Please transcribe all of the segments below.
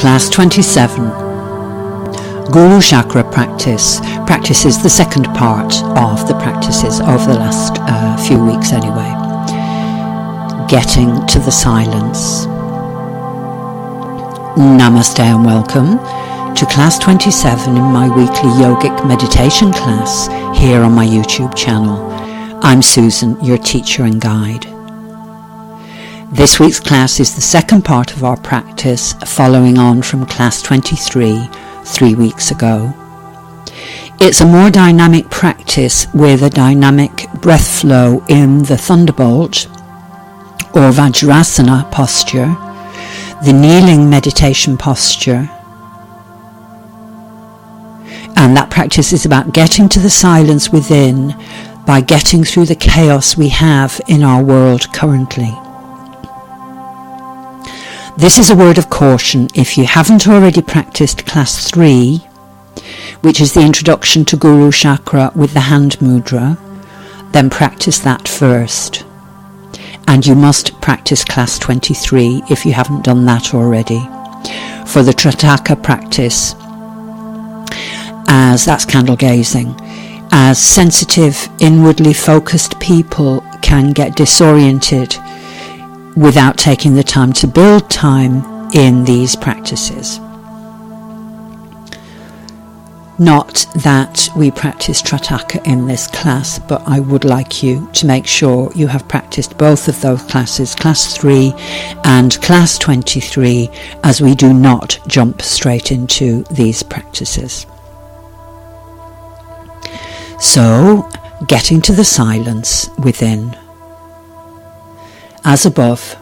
Class 27. Guru Chakra practice. Practice is the second part of the practices over the last few weeks anyway. Getting to the silence. Namaste and welcome to Class 27 in my weekly yogic meditation class here on my YouTube channel. I'm Susan, your teacher and guide. This week's class is the second part of our practice, following on from Class 23 3 weeks ago. It's a more dynamic practice with a dynamic breath flow in the Thunderbolt or Vajrasana posture, the kneeling meditation posture. And that practice is about getting to the silence within by getting through the chaos we have in our world currently. This is a word of caution. If you haven't already practiced Class 3, which is the introduction to Guru Chakra with the hand mudra, then practice that first. And you must practice Class 23 if you haven't done that already. For the Trataka practice, as that's candle gazing, as sensitive, inwardly focused people can get disoriented without taking the time to build time in these practices. Not that we practice Trataka in this class, but I would like you to make sure you have practiced both of those classes, Class 3 and Class 23, as we do not jump straight into these practices. So, getting to the silence within. As above,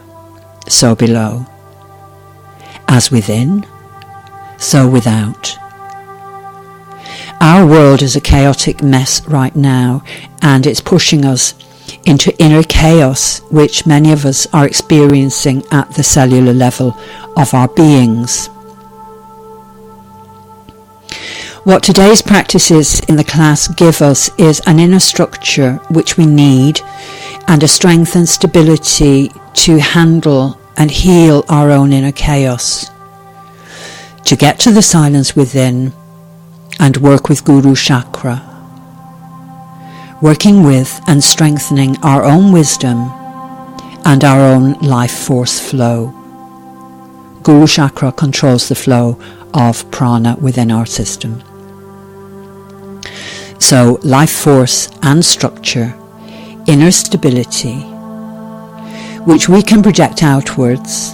so below. As within, so without. Our world is a chaotic mess right now, and it's pushing us into inner chaos, which many of us are experiencing at the cellular level of our beings. What today's practices in the class give us is an inner structure which we need, and a strength and stability to handle and heal our own inner chaos. To get to the silence within and work with Guru Chakra, working with and strengthening our own wisdom and our own life force flow. Guru Chakra controls the flow of prana within our system. So life force and structure, inner stability, which we can project outwards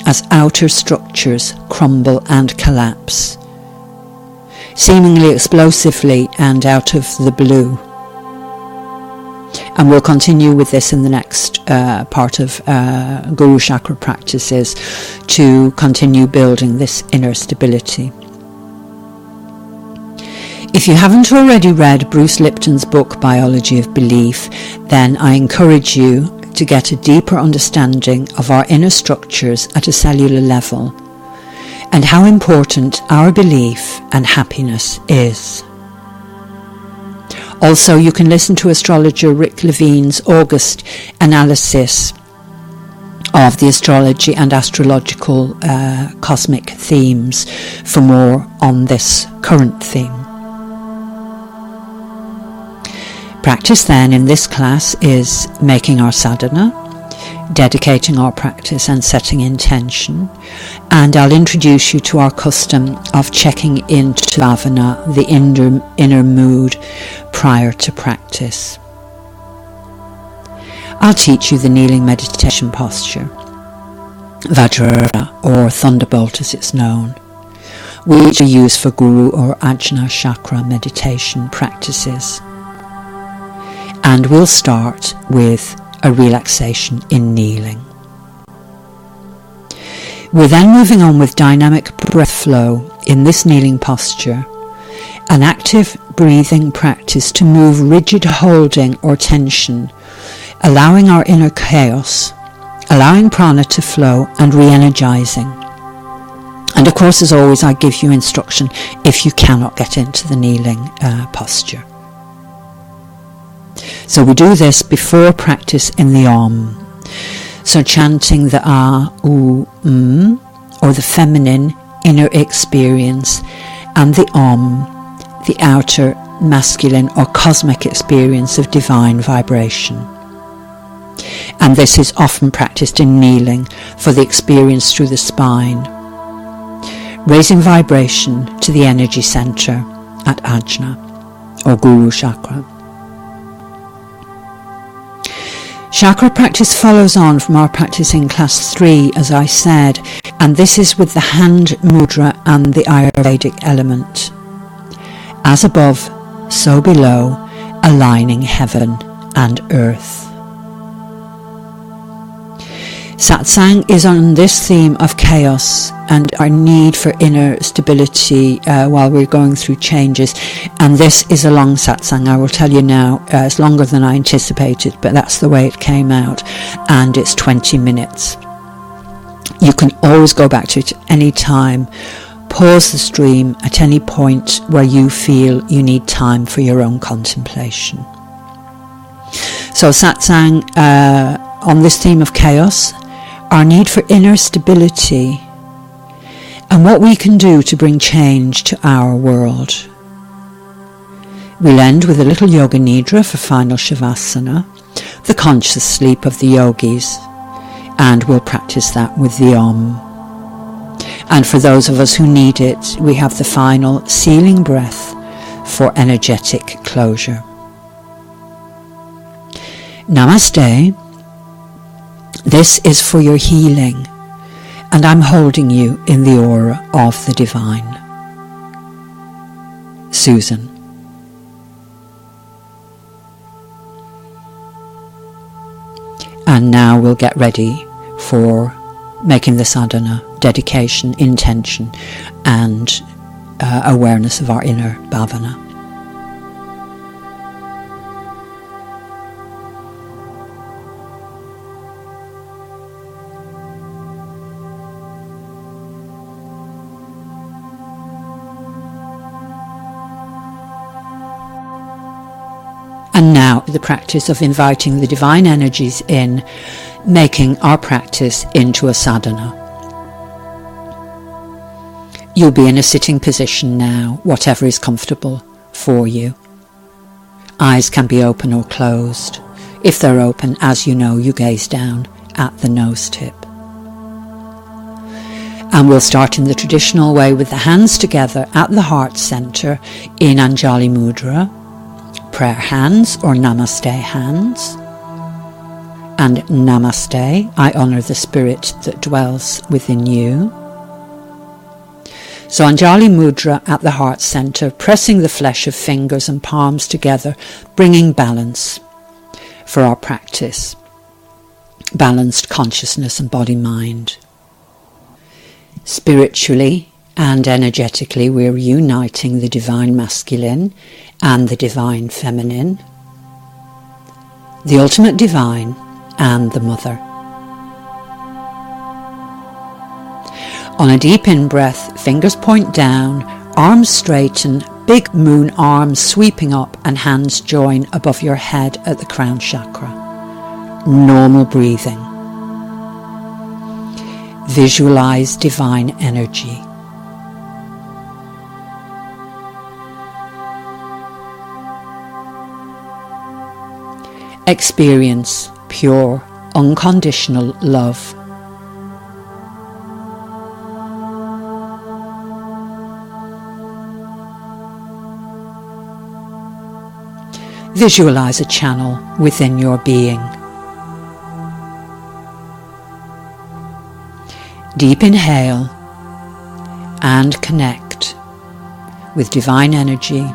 as outer structures crumble and collapse, seemingly explosively and out of the blue. And we'll continue with this in the next part of Guru Chakra practices to continue building this inner stability. If you haven't already read Bruce Lipton's book Biology of Belief, then I encourage you to get a deeper understanding of our inner structures at a cellular level and how important our belief and happiness is. Also, you can listen to astrologer Rick Levine's August analysis of the astrology and astrological cosmic themes for more on this current theme. Practice then in this class is making our sadhana, dedicating our practice and setting intention, and I'll introduce you to our custom of checking into bhavana, the inner mood, prior to practice. I'll teach you the kneeling meditation posture, Vajrasana or Thunderbolt as it's known, which are used for Guru or Ajna Chakra meditation practices. And we'll start with a relaxation in kneeling. We're then moving on with dynamic breath flow in this kneeling posture, an active breathing practice to move rigid holding or tension, allowing our inner chaos, allowing prana to flow and re-energizing. And of course, as always, I give you instruction if you cannot get into the kneeling posture. So we do this before practice in the Om. So chanting the A, U, or the feminine inner experience, and the the outer masculine or cosmic experience of divine vibration. And this is often practiced in kneeling for the experience through the spine, raising vibration to the energy center at Ajna or Guru Chakra. Chakra practice follows on from our practice in class 3, as I said, and this is with the hand mudra and the Ayurvedic element. As above, so below, aligning heaven and earth. Satsang is on this theme of chaos and our need for inner stability while we're going through changes. And this is a long satsang, I will tell you now. It's longer than I anticipated, but that's the way it came out. And it's 20 minutes. You can always go back to it at any time. Pause the stream at any point where you feel you need time for your own contemplation. So satsang on this theme of chaos, our need for inner stability, and what we can do to bring change to our world. We'll end with a little yoga nidra for final shavasana, the conscious sleep of the yogis, and we'll practice that with the And for those of us who need it, we have the final sealing breath for energetic closure. Namaste. This is for your healing, and I'm holding you in the aura of the divine. Susan. And now we'll get ready for making the sadhana, dedication, intention, and awareness of our inner bhavana. And now the practice of inviting the divine energies in, making our practice into a sadhana. You'll be in a sitting position now, whatever is comfortable for you. Eyes can be open or closed. If they're open, as you know, you gaze down at the nose tip. And we'll start in the traditional way with the hands together at the heart center in Anjali Mudra, prayer hands or Namaste hands. And Namaste, I honour the spirit that dwells within you. So Anjali Mudra at the heart center, pressing the flesh of fingers and palms together, bringing balance for our practice. Balanced consciousness and body-mind. Spiritually and energetically, we're uniting the divine masculine and the divine feminine, the ultimate divine and the mother. On a deep in-breath, fingers point down, arms straighten, big moon arms sweeping up and hands join above your head at the crown chakra. Normal breathing. Visualize divine energy. Experience pure, unconditional love. Visualize a channel within your being. Deep inhale and connect with divine energy,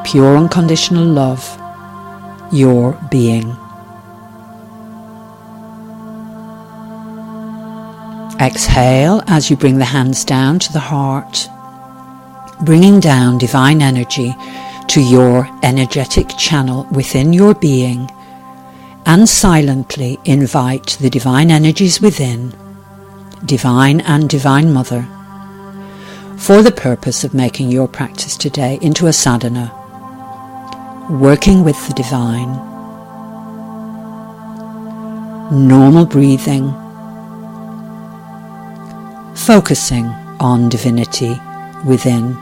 pure unconditional love, your being. Exhale as you bring the hands down to the heart, bringing down divine energy to your energetic channel within your being, and silently invite the divine energies within, divine and divine mother, for the purpose of making your practice today into a sadhana, working with the divine. Normal breathing, focusing on divinity within.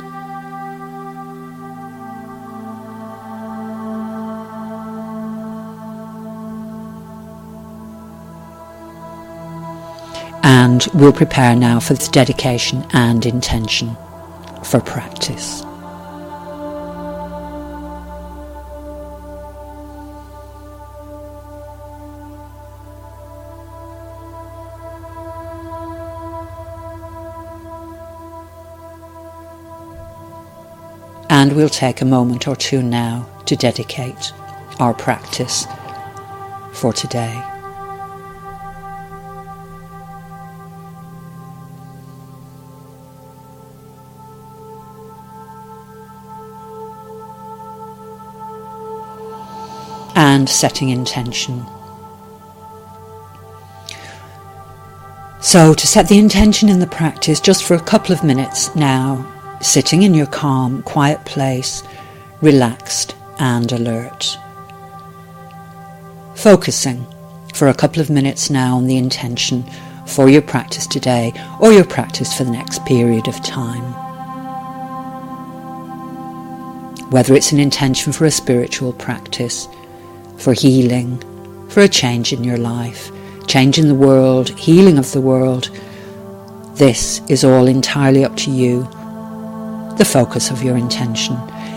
And we'll prepare now for this dedication and intention for practice. And we'll take a moment or two now to dedicate our practice for today. And setting intention. So to set the intention in the practice, just for a couple of minutes now, sitting in your calm, quiet place, relaxed and alert. Focusing for a couple of minutes now on the intention for your practice today or your practice for the next period of time. Whether it's an intention for a spiritual practice, for healing, for a change in your life, change in the world, healing of the world, this is all entirely up to you, the focus of your intention,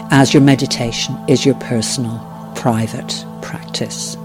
as your meditation is your personal, private practice.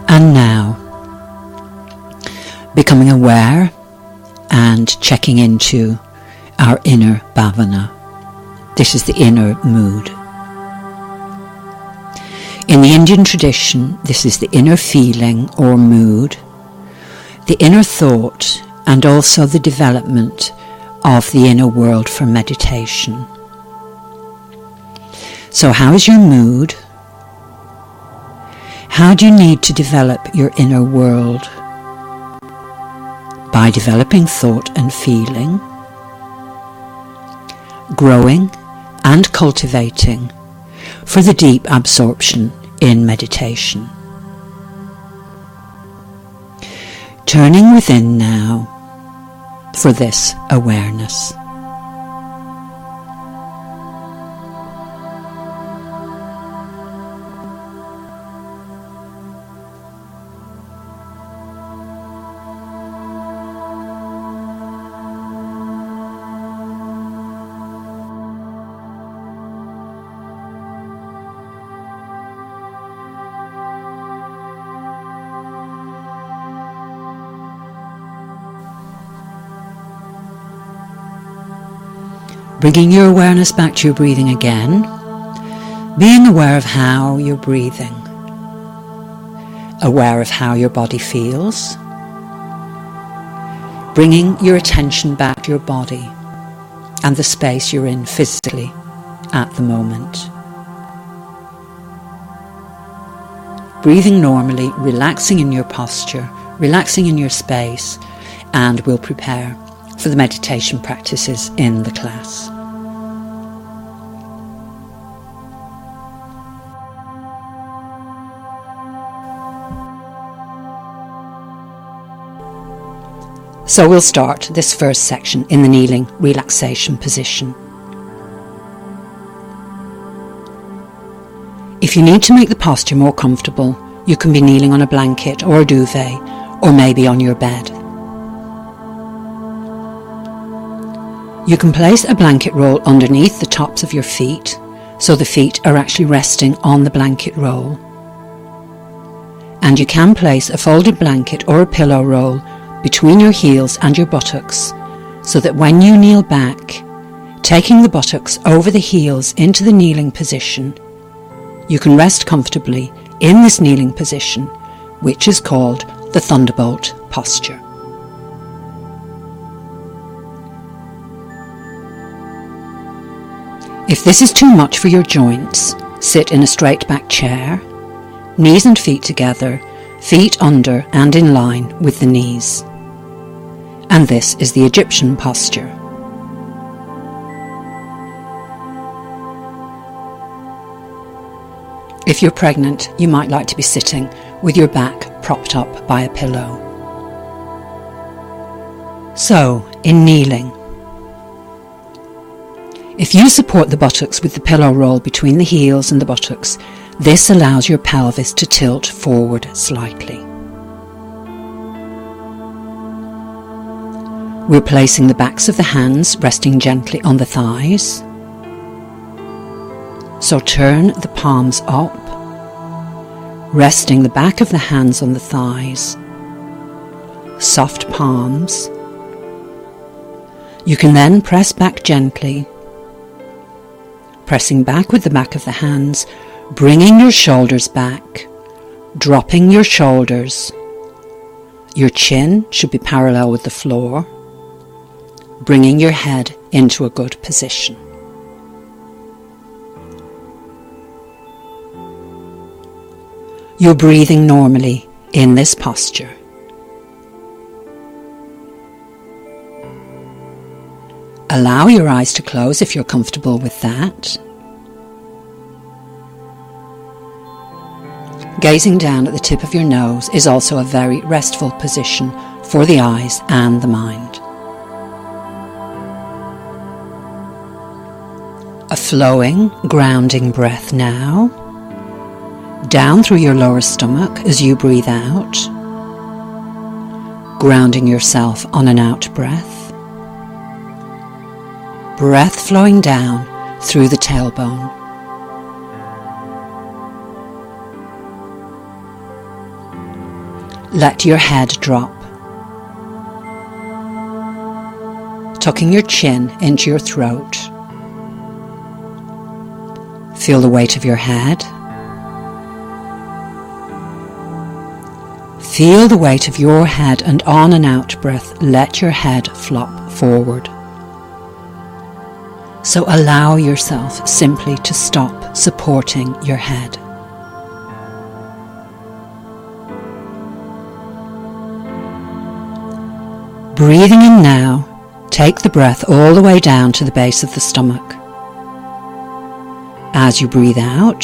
And now, becoming aware and checking into our inner bhavana. This is the inner mood. In the Indian tradition, this is the inner feeling or mood, the inner thought, and also the development of the inner world for meditation. So how is your mood? How do you need to develop your inner world? By developing thought and feeling, growing and cultivating for the deep absorption in meditation. Turning within now for this awareness. Bringing your awareness back to your breathing again, being aware of how you're breathing, aware of how your body feels, bringing your attention back to your body and the space you're in physically at the moment. Breathing normally, relaxing in your posture, relaxing in your space, and we'll prepare for the meditation practices in the class. So we'll start this first section in the kneeling relaxation position. If you need to make the posture more comfortable, you can be kneeling on a blanket or a duvet, or maybe on your bed. You can place a blanket roll underneath the tops of your feet, so the feet are actually resting on the blanket roll. And you can place a folded blanket or a pillow roll between your heels and your buttocks, so that when you kneel back, taking the buttocks over the heels into the kneeling position, you can rest comfortably in this kneeling position, which is called the Thunderbolt posture. If this is too much for your joints, sit in a straight back chair, knees and feet together, feet under and in line with the knees. And this is the Egyptian posture. If you're pregnant, you might like to be sitting with your back propped up by a pillow. So, in kneeling, if you support the buttocks with the pillow roll between the heels and the buttocks, this allows your pelvis to tilt forward slightly. We're placing the backs of the hands resting gently on the thighs. So turn the palms up, resting the back of the hands on the thighs, soft palms. You can then press back gently, pressing back with the back of the hands, bringing your shoulders back, dropping your shoulders. Your chin should be parallel with the floor, bringing your head into a good position. You're breathing normally in this posture. Allow your eyes to close if you're comfortable with that. Gazing down at the tip of your nose is also a very restful position for the eyes and the mind. A flowing, grounding breath now, down through your lower stomach as you breathe out, grounding yourself on an out breath. Breath flowing down through the tailbone. Let your head drop, tucking your chin into your throat. Feel the weight of your head. Feel the weight of your head, and on an out breath, let your head flop forward. So allow yourself simply to stop supporting your head. Breathing in now, take the breath all the way down to the base of the stomach. As you breathe out,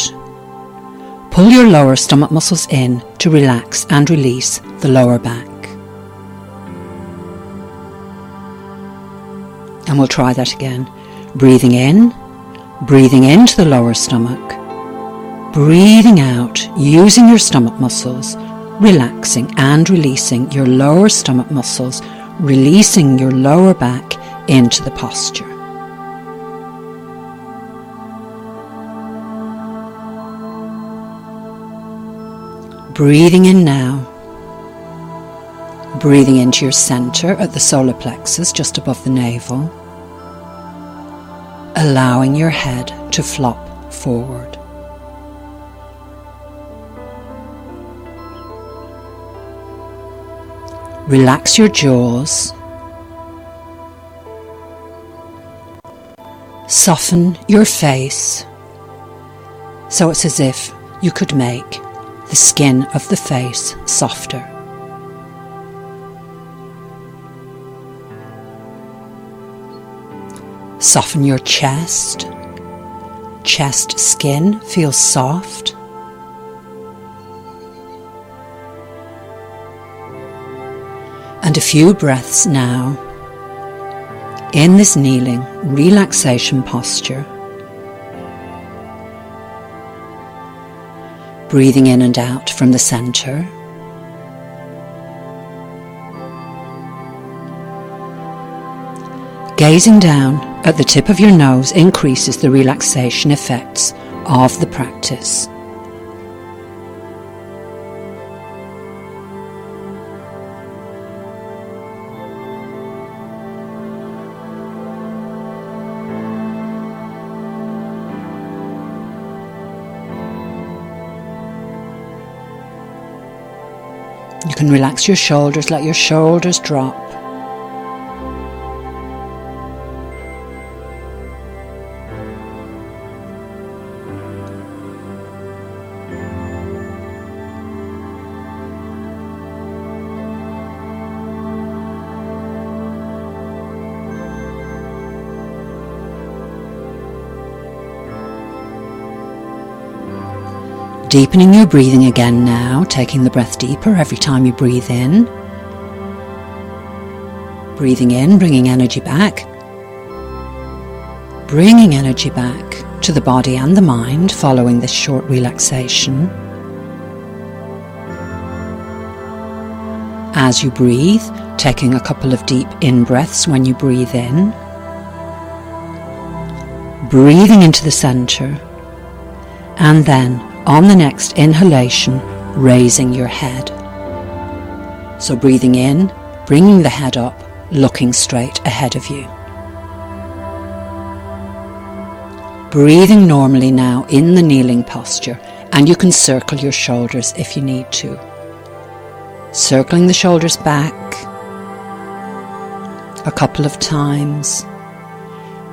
pull your lower stomach muscles in to relax and release the lower back. And we'll try that again. Breathing into the lower stomach. Breathing out, using your stomach muscles, relaxing and releasing your lower stomach muscles, releasing your lower back into the posture. Breathing in now, breathing into your center at the solar plexus just above the navel, allowing your head to flop forward. Relax your jaws, soften your face so it's as if you could make the skin of the face softer. Soften your chest. Chest skin feels soft. And a few breaths now in this kneeling relaxation posture. breathing in and out from the center. Gazing down at the tip of your nose increases the relaxation effects of the practice. You can relax your shoulders, let your shoulders drop. Deepening your breathing again now, taking the breath deeper every time you breathe in. Breathing in, bringing energy back. Bringing energy back to the body and the mind following this short relaxation. As you breathe, taking a couple of deep in-breaths when you breathe in. Breathing into the center. And then, on the next inhalation, raising your head. So breathing in, bringing the head up, looking straight ahead of you. Breathing normally now in the kneeling posture, and you can circle your shoulders if you need to. Circling the shoulders back a couple of times,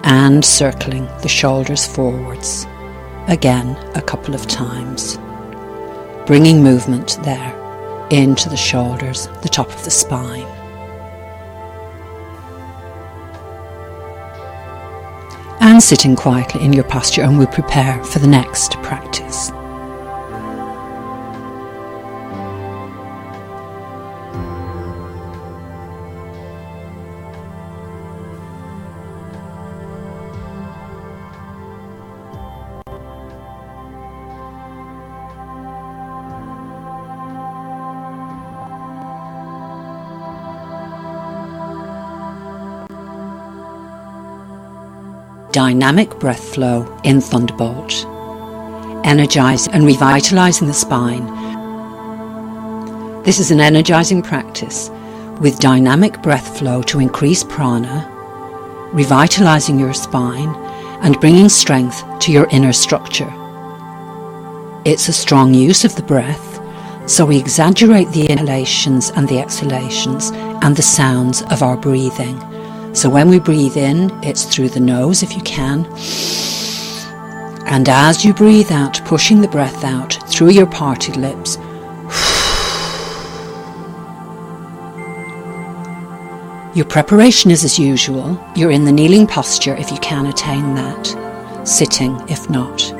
and circling the shoulders forwards. Again, a couple of times, bringing movement there into the shoulders, the top of the spine. And sitting quietly in your posture, and we prepare for the next practice. Dynamic breath flow in Thunderbolt, energizing and revitalizing the spine. This is an energizing practice with dynamic breath flow to increase prana, revitalizing your spine and bringing strength to your inner structure. It's a strong use of the breath, so we exaggerate the inhalations and the exhalations and the sounds of our breathing. So when we breathe in, it's through the nose if you can. And as you breathe out, pushing the breath out through your parted lips. Your preparation is as usual. You're in the kneeling posture if you can attain that. Sitting if not.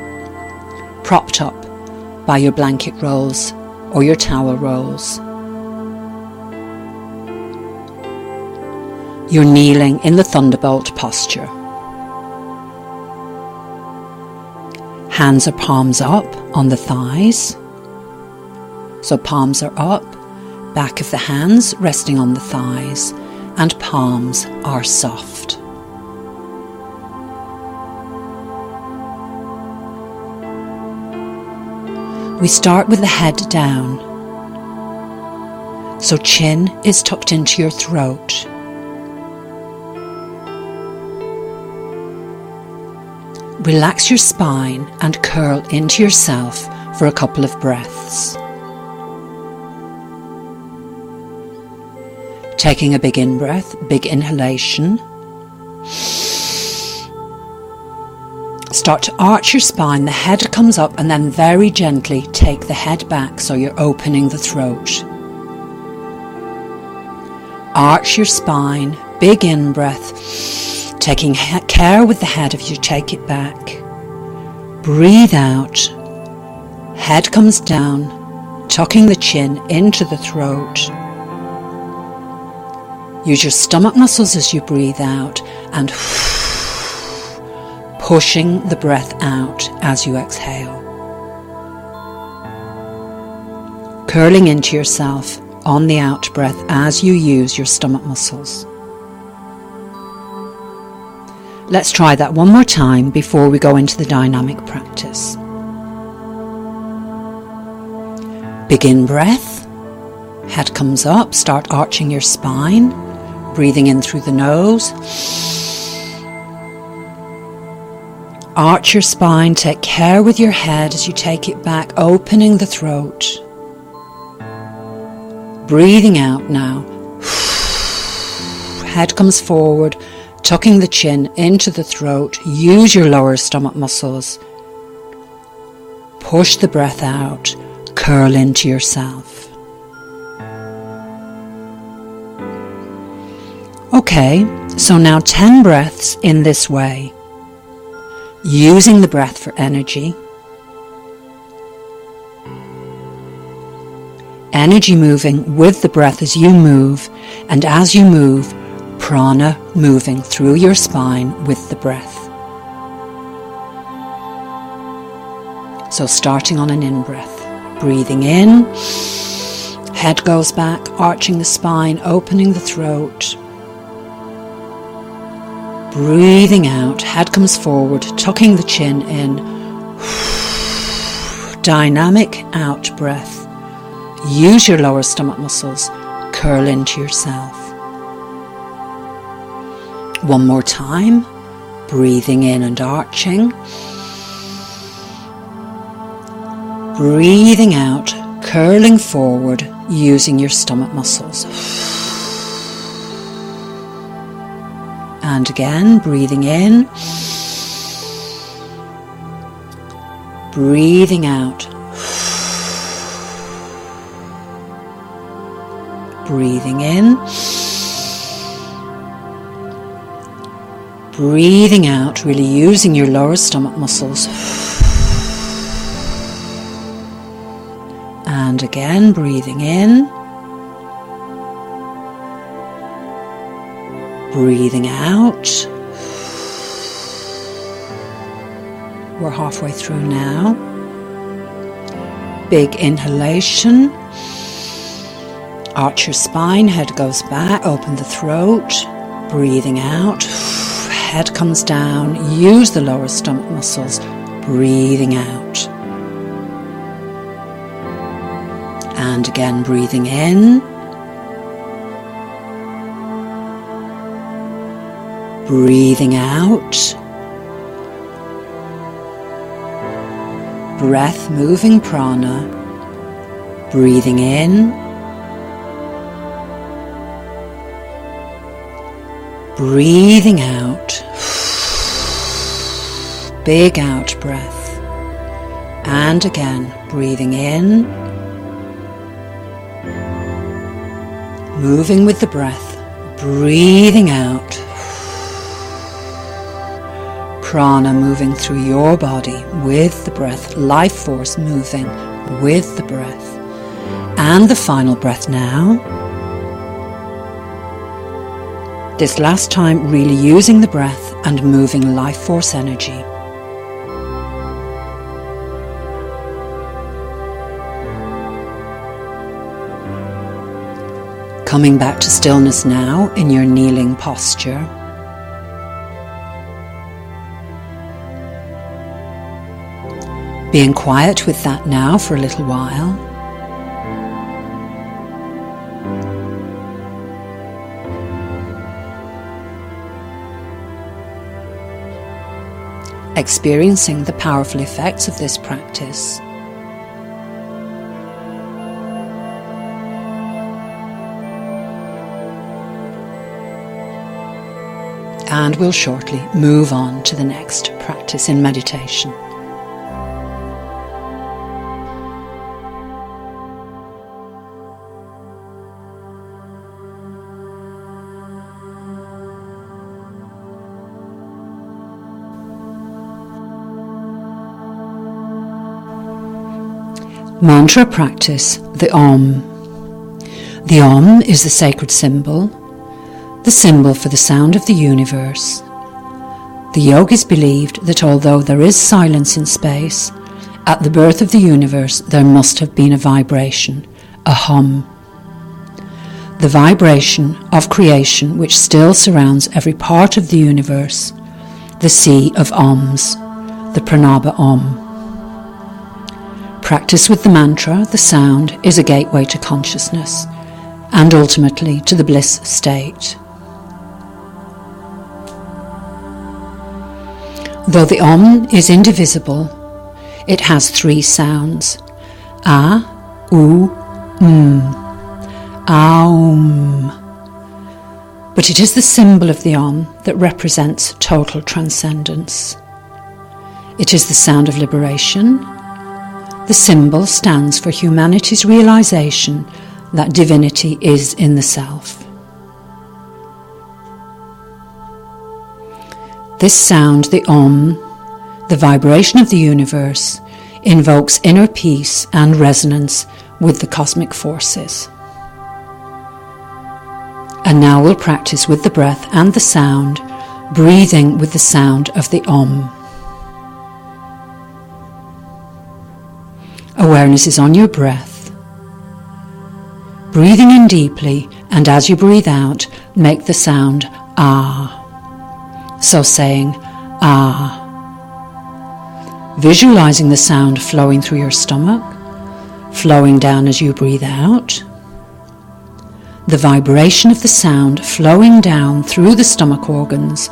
Propped up by your blanket rolls or your towel rolls. You're kneeling in the Thunderbolt posture. Hands are palms up on the thighs. So palms are up, back of the hands resting on the thighs, and palms are soft. We start with the head down. So chin is tucked into your throat. Relax your spine and curl into yourself for a couple of breaths. Taking a big in-breath, big inhalation. Start to arch your spine, the head comes up, and then very gently take the head back so you're opening the throat. Arch your spine, big in-breath. Taking care with the head as you take it back. Breathe out. Head comes down, tucking the chin into the throat. Use your stomach muscles as you breathe out and pushing the breath out as you exhale. curling into yourself on the out breath as you use your stomach muscles. Let's try that one more time before we go into the dynamic practice. Begin breath. Head comes up. Start arching your spine. Breathing in through the nose. Arch your spine. Take care with your head as you take it back, opening the throat. Breathing out now. Head comes forward, tucking the chin into the throat. Use your lower stomach muscles. Push the breath out. Curl into yourself. Okay, so now 10 breaths in this way. Using the breath for energy. Energy moving with the breath as you move, and as you move, prana moving through your spine with the breath. So starting on an in-breath, breathing in, head goes back, arching the spine, opening the throat. Breathing out, head comes forward, tucking the chin in. Dynamic out breath. Use your lower stomach muscles, curl into yourself. One more time, breathing in and arching. Breathing out, curling forward, using your stomach muscles. And again, breathing in. Breathing out. Breathing in. Breathing out, really using your lower stomach muscles. And again, breathing in. Breathing out. We're halfway through now. Big inhalation. Arch your spine, head goes back, open the throat, breathing out, head comes down, use the lower stomach muscles, breathing out. And again, breathing in, breathing out, breath moving prana, breathing in, breathing out, big out breath, and again breathing in, moving with the breath, breathing out, prana moving through your body with the breath, life force moving with the breath, and the final breath now. This last time really using the breath and moving life force energy. Coming back to stillness now in your kneeling posture. Being quiet with that now for a little while. Experiencing the powerful effects of this practice. And we'll shortly move on to the next practice in meditation. Mantra practice, the Om. The Om is the sacred symbol, the symbol for the sound of the universe. The yogis believed that although there is silence in space, at the birth of the universe there must have been a vibration, a hum. The vibration of creation which still surrounds every part of the universe, the sea of Oms, the Pranava Om. Practice with the mantra, the sound, is a gateway to consciousness and ultimately to the bliss state. Though the Om is indivisible, it has three sounds: A, U, Aum. But it is the symbol of the Om that represents total transcendence. It is the sound of liberation. The symbol stands for humanity's realization that divinity is in the self. This sound, the Om, the vibration of the universe, invokes inner peace and resonance with the cosmic forces. And now we'll practice with the breath and the sound, breathing with the sound of the Om. Awareness is on your breath. Breathing in deeply, and as you breathe out, make the sound Ah. So saying Ah. Visualizing the sound flowing through your stomach, flowing down as you breathe out. The vibration of the sound flowing down through the stomach organs,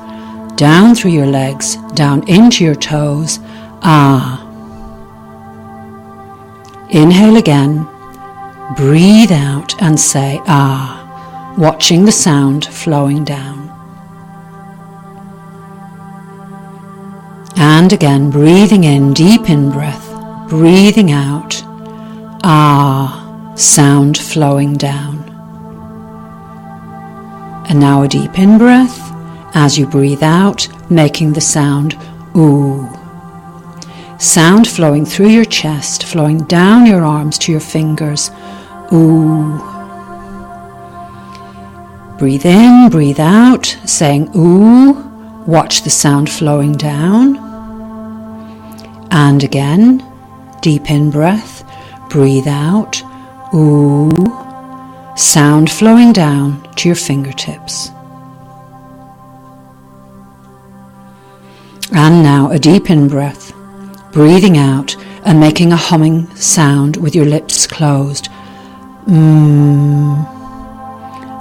down through your legs, down into your toes. Ah. Inhale again, breathe out and say Ah, watching the sound flowing down. And again, breathing in, deep in breath, breathing out, Ah, sound flowing down. And now a deep in breath, as you breathe out, making the sound Ooh. Sound flowing through your chest, flowing down your arms to your fingers. Ooh. Breathe in, breathe out, saying Ooh. Watch the sound flowing down. And again, deep in breath, breathe out. Ooh. Sound flowing down to your fingertips. And now a deep in breath, breathing out and making a humming sound with your lips closed.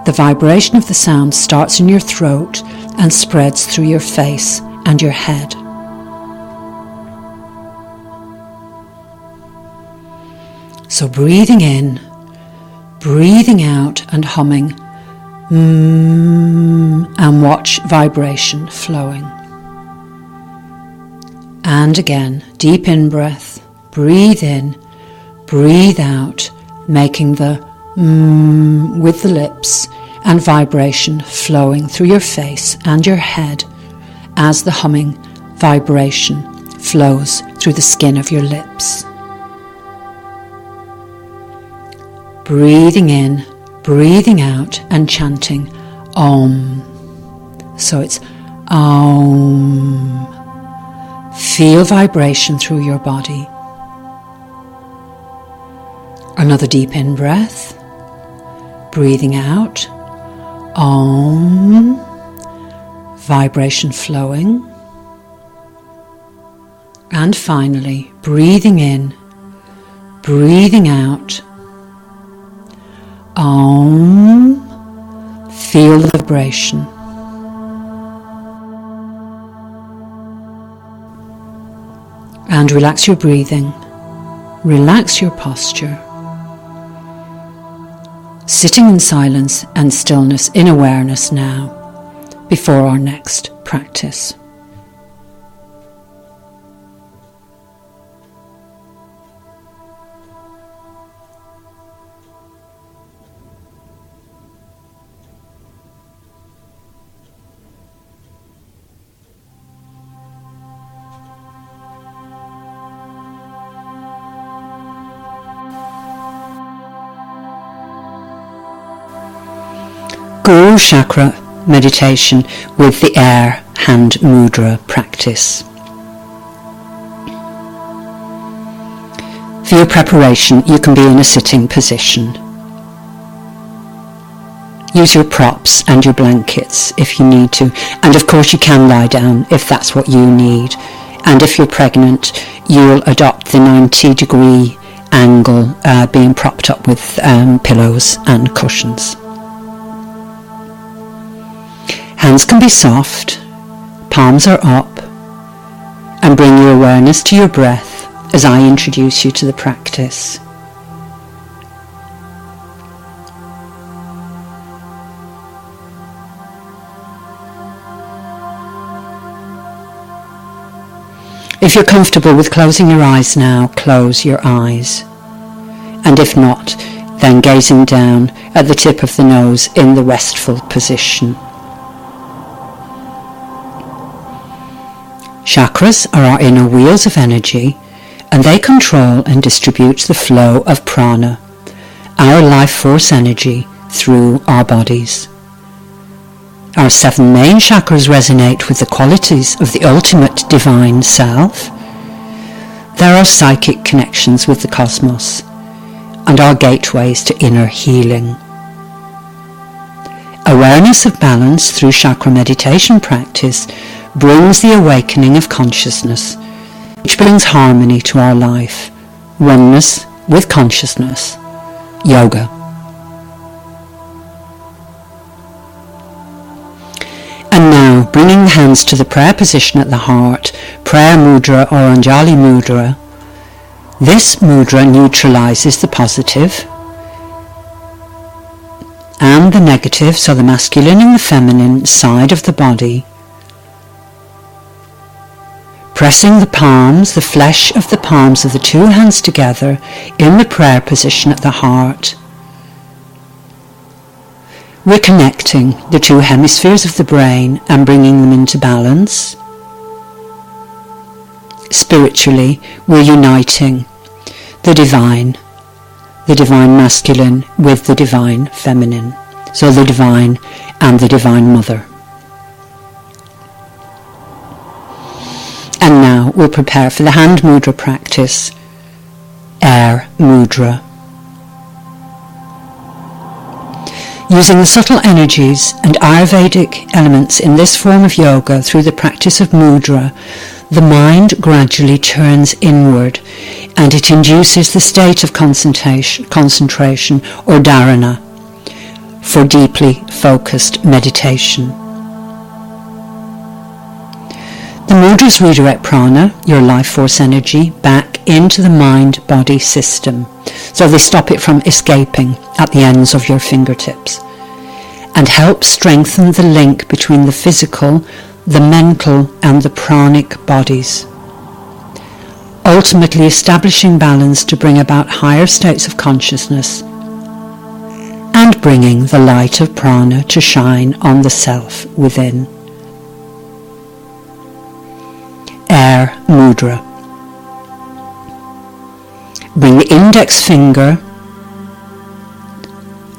The vibration of the sound starts in your throat and spreads through your face and your head. So breathing in, breathing out and humming, and watch vibration flowing. And again, deep in breath, breathe in, breathe out, making the with the lips and vibration flowing through your face and your head as the humming vibration flows through the skin of your lips. Breathing in, breathing out and chanting Om. So it's Om. Feel vibration through your body. Another deep in breath. Breathing out. Om. Vibration flowing. And finally, breathing in, breathing out. Om. Feel the vibration. And relax your breathing. Relax your posture. Sitting in silence and stillness in awareness now, before our next practice. Guru Chakra meditation with the air hand mudra practice. For your preparation, you can be in a sitting position. Use your props and your blankets if you need to, and of course you can lie down if that's what you need. And if you're pregnant, you'll adopt the 90-degree angle, being propped up with pillows and cushions. Hands can be soft, palms are up, and bring your awareness to your breath as I introduce you to the practice. If you're comfortable with closing your eyes now, close your eyes. And if not, then gazing down at the tip of the nose in the restful position. Chakras are our inner wheels of energy, and they control and distribute the flow of prana, our life force energy, through our bodies. Our 7 main chakras resonate with the qualities of the ultimate divine self. There are psychic connections with the cosmos and are gateways to inner healing. Awareness of balance through chakra meditation practice brings the awakening of consciousness, which brings harmony to our life, oneness with consciousness, yoga. And now, bringing the hands to the prayer position at the heart, prayer mudra or Anjali mudra. This mudra neutralizes the positive and the negative, so the masculine and the feminine side of the body. Pressing the palms, the flesh of the palms of the 2 hands together in the prayer position at the heart. We're connecting the 2 hemispheres of the brain and bringing them into balance. Spiritually, we're uniting the divine masculine with the divine feminine, so the divine and the divine mother. And now we'll prepare for the hand mudra practice, air mudra. Using the subtle energies and Ayurvedic elements in this form of yoga through the practice of mudra, the mind gradually turns inward and it induces the state of concentration or dharana for deeply focused meditation. The mudras redirect prana, your life force energy, back into the mind-body system, so they stop it from escaping at the ends of your fingertips, and help strengthen the link between the physical, the mental and the pranic bodies, ultimately establishing balance to bring about higher states of consciousness and bringing the light of prana to shine on the self within. Air mudra. Bring the index finger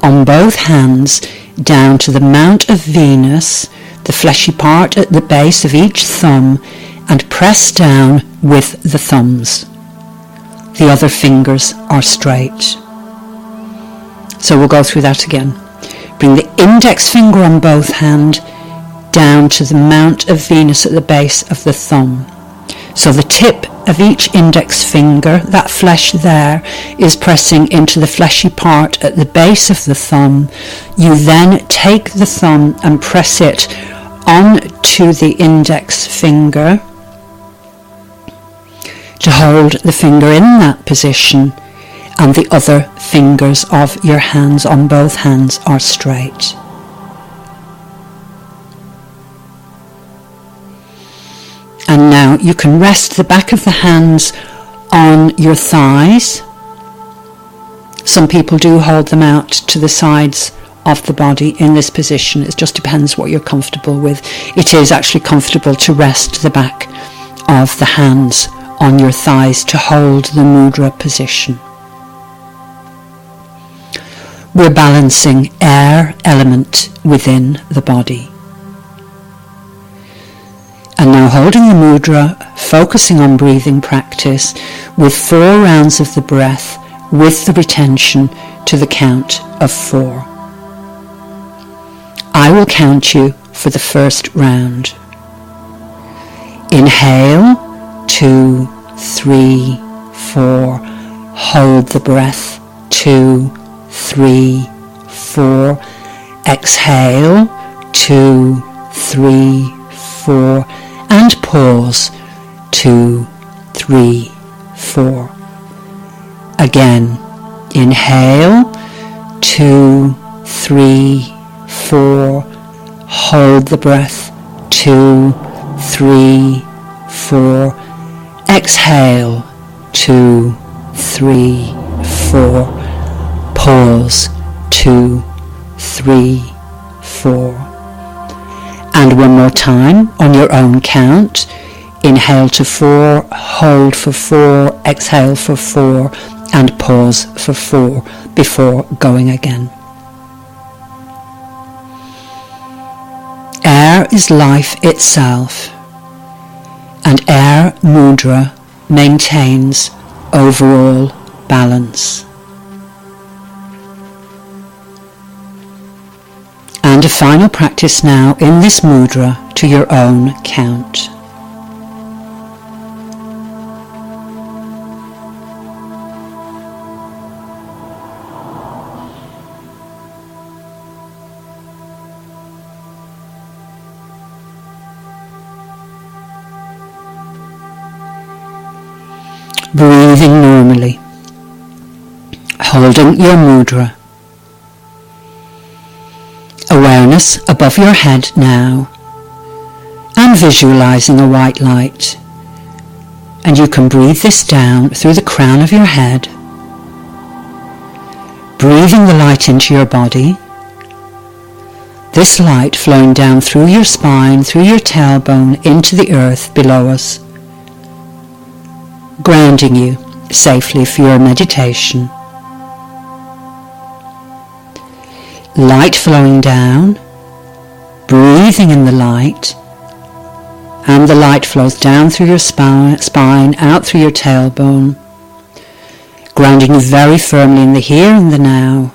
on both hands down to the mount of Venus, the fleshy part at the base of each thumb, and press down with the thumbs. The other fingers are straight. So we'll go through that again. Bring the index finger on both hands down to the mount of Venus at the base of the thumb. So the tip of each index finger, that flesh there, is pressing into the fleshy part at the base of the thumb. You then take the thumb and press it onto the index finger to hold the finger in that position, and the other fingers of your hands on both hands are straight. And now you can rest the back of the hands on your thighs. Some people do hold them out to the sides of the body in this position. It just depends what you're comfortable with. It is actually comfortable to rest the back of the hands on your thighs to hold the mudra position. We're balancing air element within the body. And now holding the mudra, focusing on breathing practice with 4 rounds of the breath with the retention to the count of 4. I will count you for the first round. Inhale, 2, 3, 4. Hold the breath, 2, 3, 4. Exhale, 2, 3, 4. And pause, 2, 3, 4. Again, inhale, 2, 3, 4. Hold the breath, 2, 3, 4. Exhale, 2, 3, 4. Pause, 2, 3, 4. And one more time on your own count. Inhale to 4, hold for 4, exhale for 4, and pause for 4 before going again. Air is life itself, and air mudra maintains overall balance. And a final practice now in this mudra to your own count. Breathing normally, holding your mudra. Awareness above your head now, and visualizing a white light. And you can breathe this down through the crown of your head, breathing the light into your body. This light flowing down through your spine, through your tailbone, into the earth below us, grounding you safely for your meditation. Light flowing down, breathing in the light, and the light flows down through your spine, out through your tailbone, grounding you very firmly in the here and the now,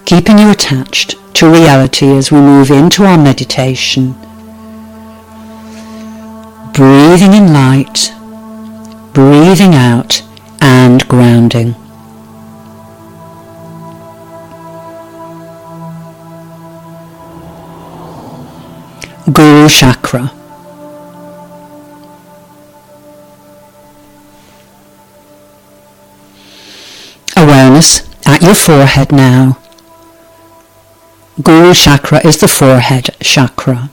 keeping you attached to reality as we move into our meditation. Breathing in light, breathing out, and grounding. Guru Chakra. Awareness at your forehead now. Guru Chakra is the forehead chakra.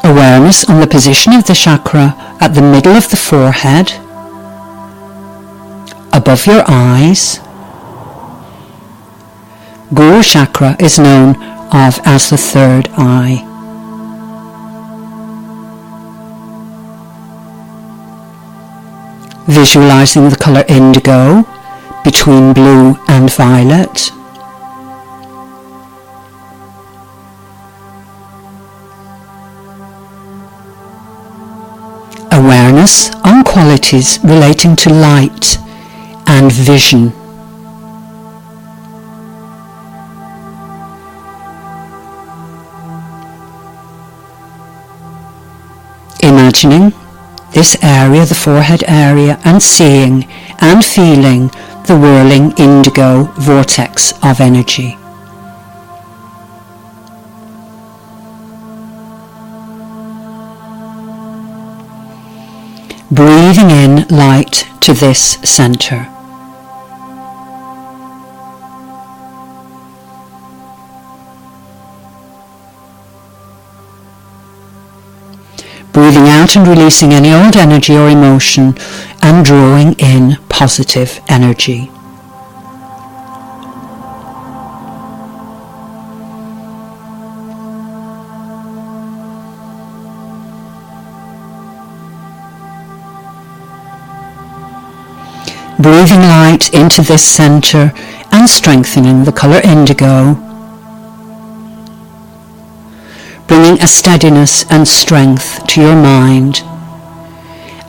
Awareness on the position of the chakra at the middle of the forehead, above your eyes. Guru Chakra is known of as the third eye. Visualizing the colour indigo between blue and violet. Awareness on qualities relating to light and vision. Imagining this area, the forehead area, and seeing and feeling the whirling indigo vortex of energy. Breathing in light to this center. Breathing out and releasing any old energy or emotion and drawing in positive energy. breathing light into this center and strengthening the colour indigo, bringing a steadiness and strength to your mind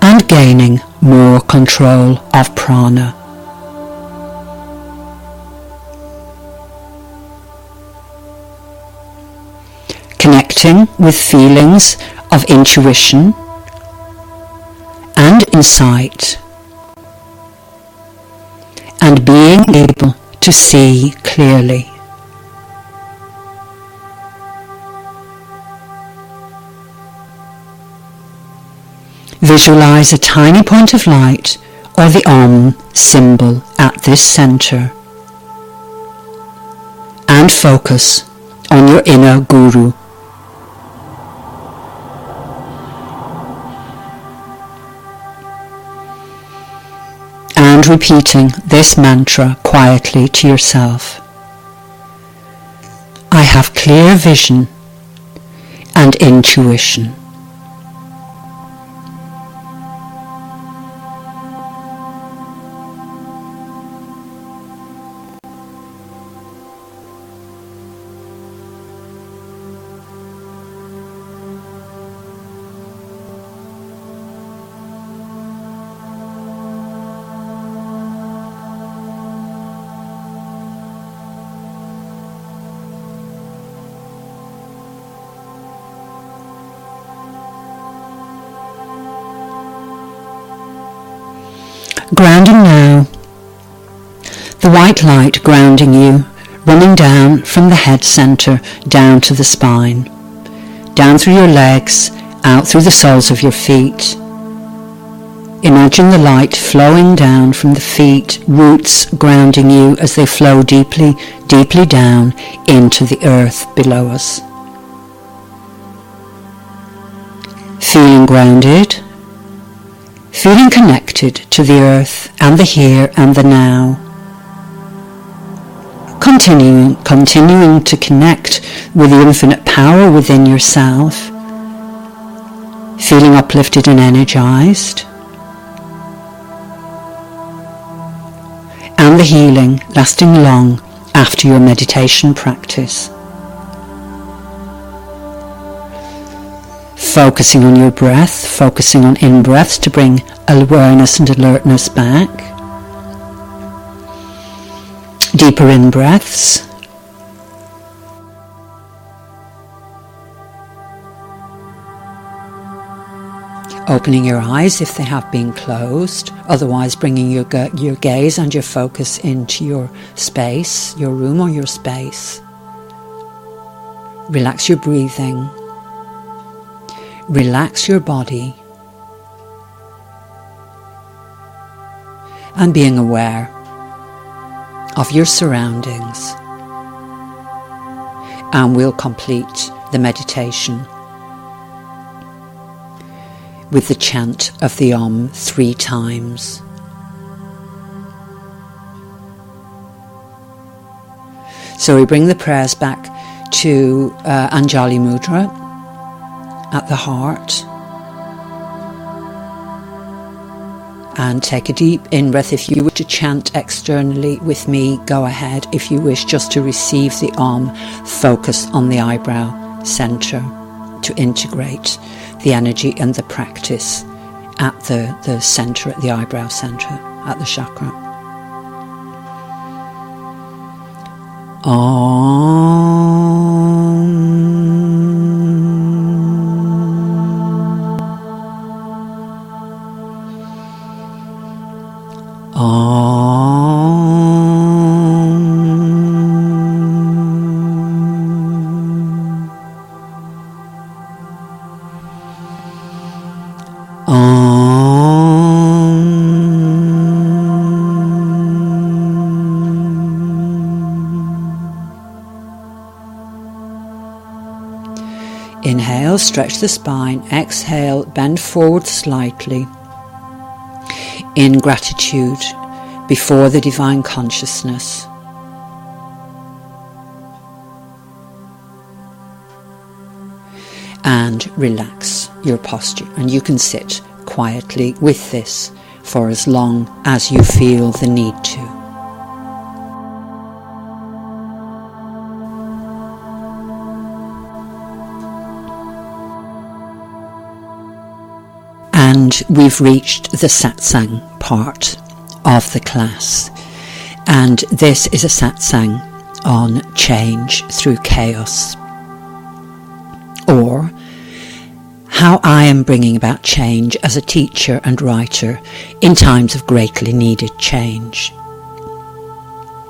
and gaining more control of prana. Connecting with feelings of intuition and insight, and being able to see clearly. Visualize a tiny point of light or the Om symbol at this center and focus on your inner Guru. And repeating this mantra quietly to yourself. I have clear vision and intuition. Grounding now, the white light grounding you, running down from the head center down to the spine, down through your legs, out through the soles of your feet. Imagine the light flowing down from the feet, roots grounding you as they flow deeply, deeply down into the earth below us. Feeling grounded, feeling connected to the earth and the here and the now. Continuing to connect with the infinite power within yourself. Feeling uplifted and energized. And the healing lasting long after your meditation practice. Focusing on your breath, focusing on in-breaths to bring awareness and alertness back. Deeper in-breaths. Opening your eyes if they have been closed, otherwise bringing your gaze and your focus into your space, your room or your space. Relax your breathing. Relax your body. And being aware of your surroundings. And we'll complete the meditation with the chant of the Om 3 times. So we bring the prayers back to Anjali Mudra at the heart. And take a deep in-breath. If you wish to chant externally with me, go ahead. If you wish just to receive the Om, focus on the eyebrow center to integrate the energy and the practice at the center, at the eyebrow center, at the chakra. Om. Inhale, stretch the spine. Exhale, bend forward slightly in gratitude before the divine consciousness. And relax your posture. And you can sit quietly with this for as long as you feel the need to. And we've reached the satsang part of the class. And this is a satsang on change through chaos, or how I am bringing about change as a teacher and writer in times of greatly needed change.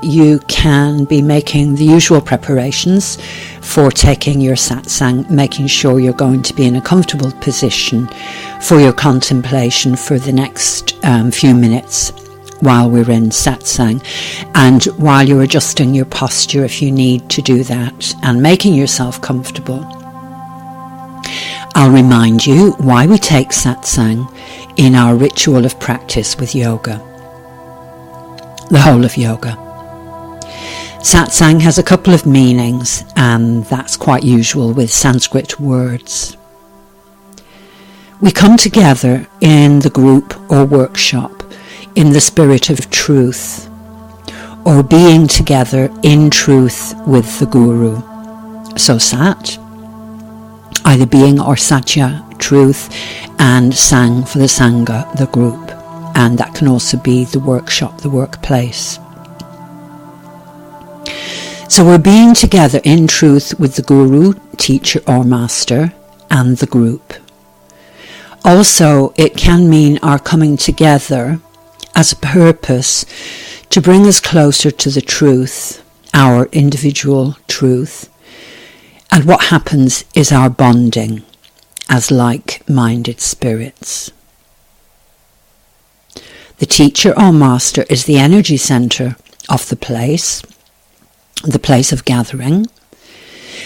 You can be making the usual preparations for taking your satsang, making sure you're going to be in a comfortable position for your contemplation for the next few minutes while we're in satsang, and while you're adjusting your posture if you need to do that and making yourself comfortable. I'll remind you why we take satsang in our ritual of practice with yoga, the whole of yoga. Satsang has a couple of meanings, and that's quite usual with Sanskrit words. We come together in the group or workshop in the spirit of truth, or being together in truth with the Guru. So Sat, either being or Satya, truth, and Sang for the Sangha, the group, and that can also be the workshop, the workplace. So we're being together in truth with the Guru, teacher or master, and the group. Also, it can mean our coming together as a purpose to bring us closer to the truth, our individual truth, and what happens is our bonding as like-minded spirits. The teacher or master is the energy centre of the place of gathering,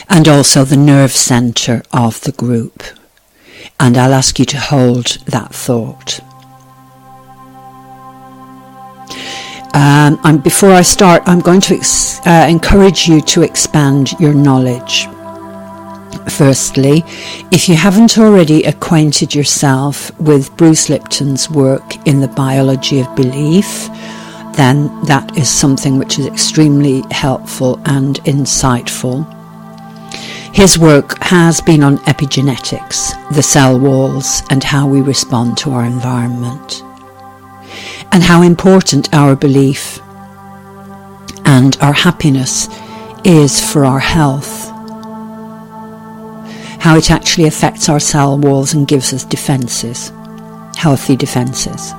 and also the nerve centre of the group. And I'll ask you to hold that thought. Before I start, I'm going to encourage you to expand your knowledge. Firstly, if you haven't already acquainted yourself with Bruce Lipton's work in the biology of belief, then that is something which is extremely helpful and insightful. His work has been on epigenetics, the cell walls, and how we respond to our environment, and how important our belief and our happiness is for our health, how it actually affects our cell walls and gives us defences, healthy defences.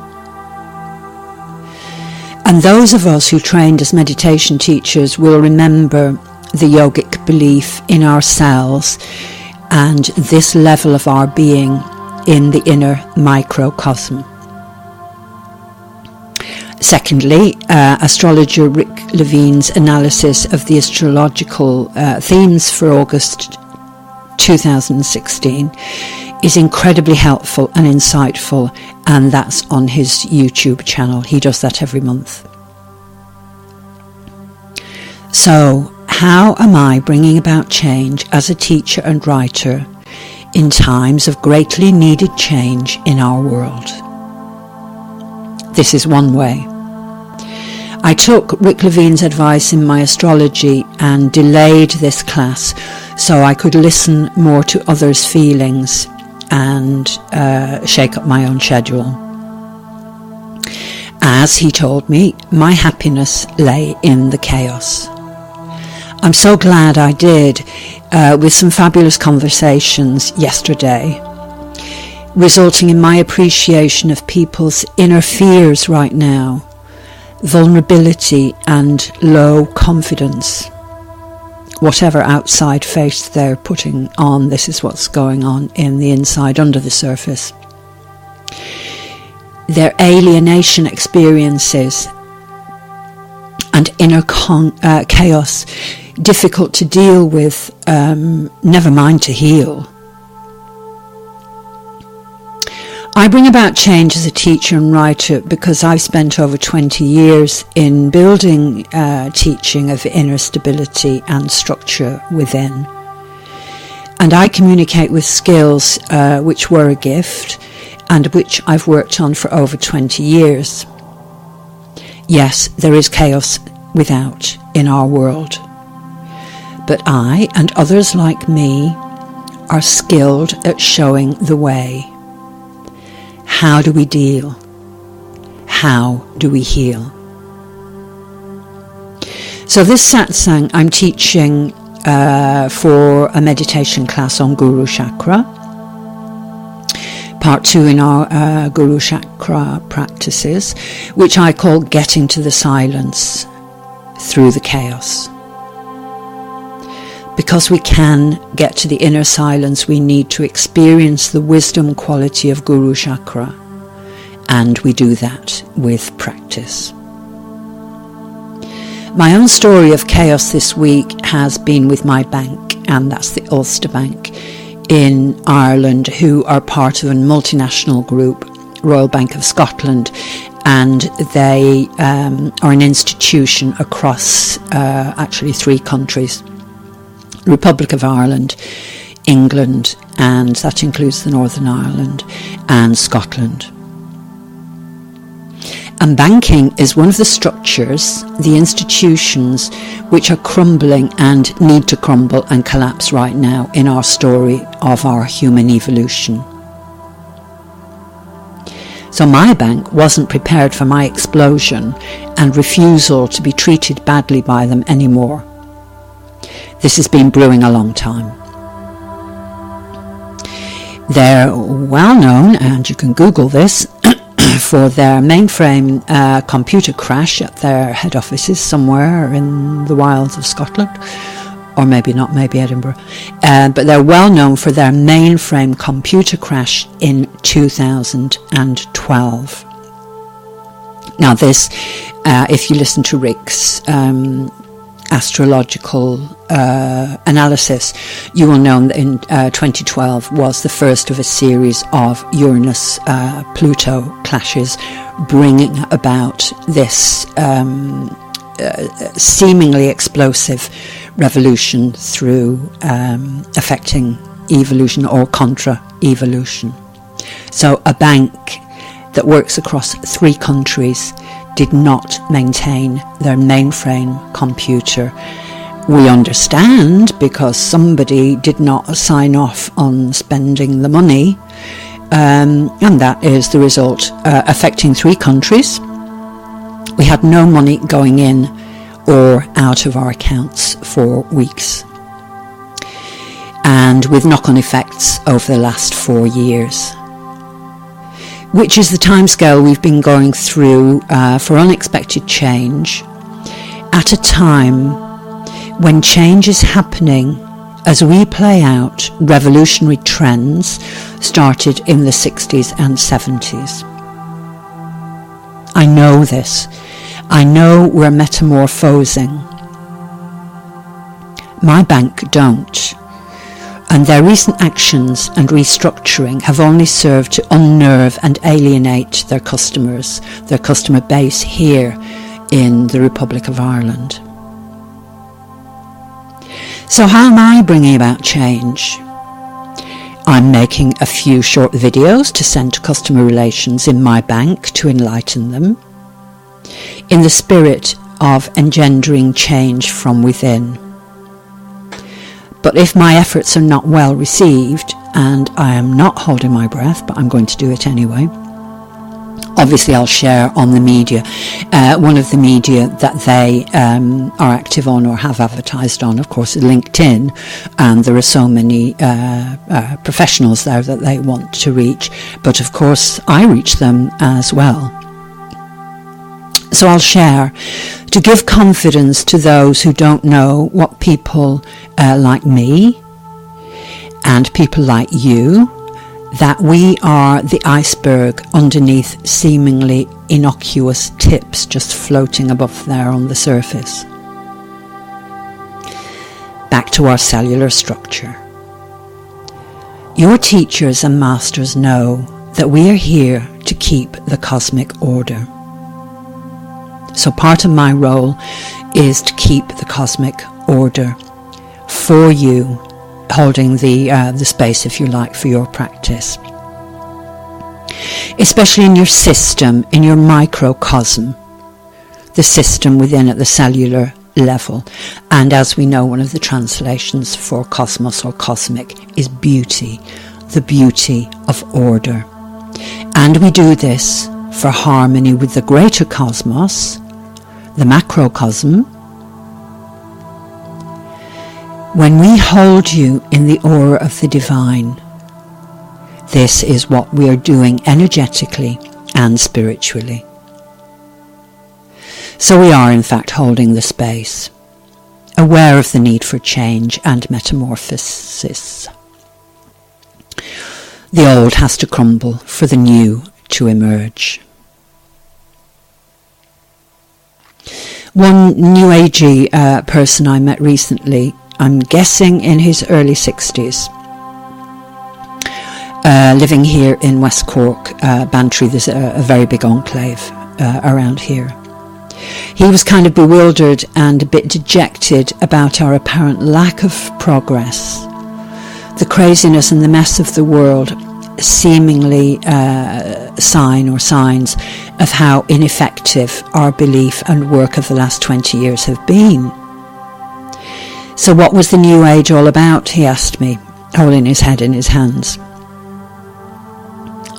And those of us who trained as meditation teachers will remember the yogic belief in our cells and this level of our being in the inner microcosm. Secondly, astrologer Rick Levine's analysis of the astrological themes for August 2016 is incredibly helpful and insightful, and that's on his YouTube channel. He does that every month. So, how am I bringing about change as a teacher and writer in times of greatly needed change in our world? This is one way. I took Rick Levine's advice in my astrology and delayed this class so I could listen more to others' feelings and shake up my own schedule. As he told me, my happiness lay in the chaos. I'm so glad I did, with some fabulous conversations yesterday, resulting in my appreciation of people's inner fears right now, vulnerability and low confidence. Whatever outside face they're putting on, this is what's going on in the inside, under the surface. Their alienation experiences and inner chaos, difficult to deal with, never mind to heal. I bring about change as a teacher and writer because I've spent over 20 years in building teaching of inner stability and structure within. And I communicate with skills which were a gift, and which I've worked on for over 20 years. Yes, there is chaos without in our world, but I and others like me are skilled at showing the way. How do we deal? How do we heal? So this satsang I'm teaching for a meditation class on Guru Chakra, part 2 in our Guru Chakra practices, which I call getting to the silence through the chaos. Because we can get to the inner silence, we need to experience the wisdom quality of Guru Chakra, and we do that with practice. My own story of chaos this week has been with my bank, and that's the Ulster Bank in Ireland, who are part of a multinational group, Royal Bank of Scotland, and they are an institution across actually 3 countries: Republic of Ireland, England, and that includes the Northern Ireland, and Scotland. And banking is one of the structures, the institutions, which are crumbling and need to crumble and collapse right now in our story of our human evolution. So my bank wasn't prepared for my explosion and refusal to be treated badly by them anymore. This has been brewing a long time. They're well known, and you can Google this, for their mainframe computer crash at their head offices somewhere in the wilds of Scotland, or maybe not, maybe Edinburgh. But they're well known for their mainframe computer crash in 2012. Now this, if you listen to Rick's astrological analysis, you will know that in 2012 was the first of a series of Uranus-Pluto clashes, bringing about this seemingly explosive revolution through affecting evolution or contra-evolution. So a bank that works across 3 countries did not maintain their mainframe computer. We understand, because somebody did not sign off on spending the money, and that is the result, affecting 3 countries. We had no money going in or out of our accounts for weeks, and with knock-on effects over the last 4 years, which is the timescale we've been going through for unexpected change, at a time when change is happening as we play out revolutionary trends started in the 60s and 70s. I know this. I know we're metamorphosing. My bank don't. And their recent actions and restructuring have only served to unnerve and alienate their customers, their customer base here in the Republic of Ireland. So how am I bringing about change? I'm making a few short videos to send to customer relations in my bank to enlighten them, in the spirit of engendering change from within. But if my efforts are not well received, and I am not holding my breath, but I'm going to do it anyway, obviously I'll share on the media, one of the media that they are active on or have advertised on, of course, is LinkedIn, and there are so many professionals there that they want to reach, but of course I reach them as well. So I'll share to give confidence to those who don't know what people like me and people like you, that we are the iceberg underneath seemingly innocuous tips just floating above there on the surface. Back to our cellular structure. Your teachers and masters know that we are here to keep the cosmic order. So part of my role is to keep the cosmic order for you, holding the space, if you like, for your practice. especially in your system, in your microcosm, the system within at the cellular level. And as we know, one of the translations for cosmos or cosmic is beauty, the beauty of order. And we do this for harmony with the greater cosmos, the macrocosm. When we hold you in the aura of the divine, this is what we are doing energetically and spiritually. So we are in fact holding the space, aware of the need for change and metamorphosis. The old has to crumble for the new to emerge. One New Agey person I met recently, I'm guessing in his early 60s, living here in West Cork, Bantry. There's a very big enclave around here. He was kind of bewildered and a bit dejected about our apparent lack of progress, the craziness and the mess of the world, seemingly signs of how ineffective our belief and work of the last 20 years have been. So what was the New Age all about, he asked me, holding his head in his hands.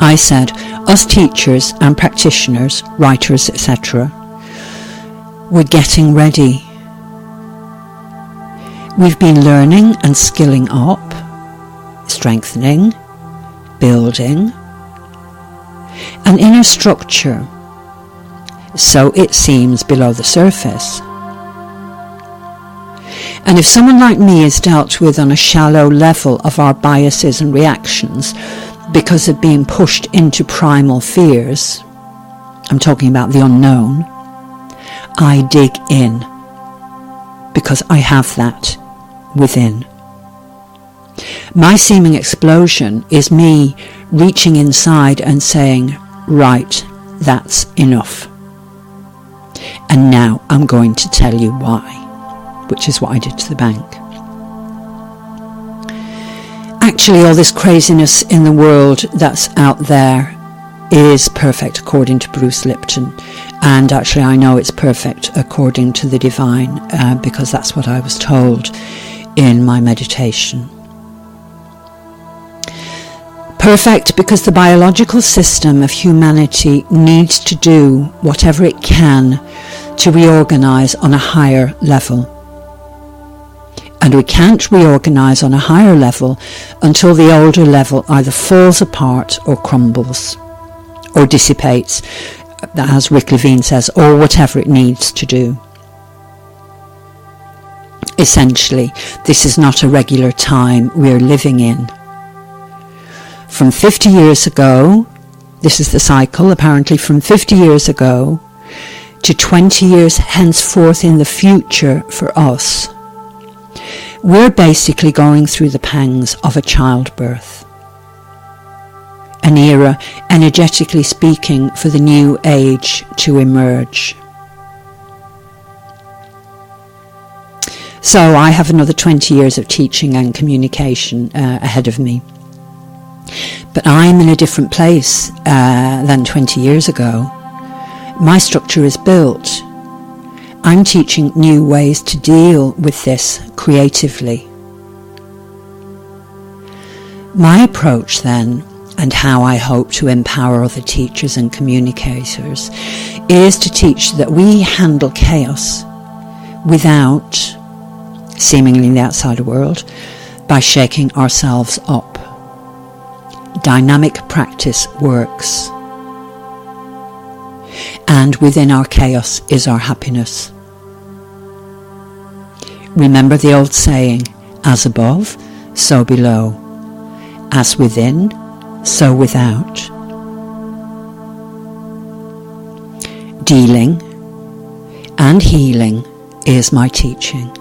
I said, us teachers and practitioners, writers, etc., we're getting ready. We've been learning and skilling up, strengthening, building an inner structure, so it seems, below the surface. And if someone like me is dealt with on a shallow level of our biases and reactions because of being pushed into primal fears, I'm talking about the unknown, I dig in because I have that within. My seeming explosion is me reaching inside and saying, right, that's enough. And now I'm going to tell you why, which is what I did to the bank. Actually, all this craziness in the world that's out there is perfect according to Bruce Lipton. And actually I know it's perfect according to the divine, because that's what I was told in my meditation. Perfect because the biological system of humanity needs to do whatever it can to reorganize on a higher level. And we can't reorganize on a higher level until the older level either falls apart or crumbles or dissipates, as Rick Levine says, or whatever it needs to do. Essentially, this is not a regular time we're living in. From 50 years ago, this is the cycle, apparently from 50 years ago to 20 years henceforth in the future for us, we're basically going through the pangs of a childbirth. An era, energetically speaking, for the new age to emerge. So I have another 20 years of teaching and communication ahead of me. But I'm in a different place than 20 years ago. My structure is built. I'm teaching new ways to deal with this creatively. My approach then, and how I hope to empower other teachers and communicators, is to teach that we handle chaos without, seemingly in the outside world, by shaking ourselves up. Dynamic practice works. And within our chaos is our happiness. Remember the old saying, as above, so below. As within, so without. Dealing and healing is my teaching.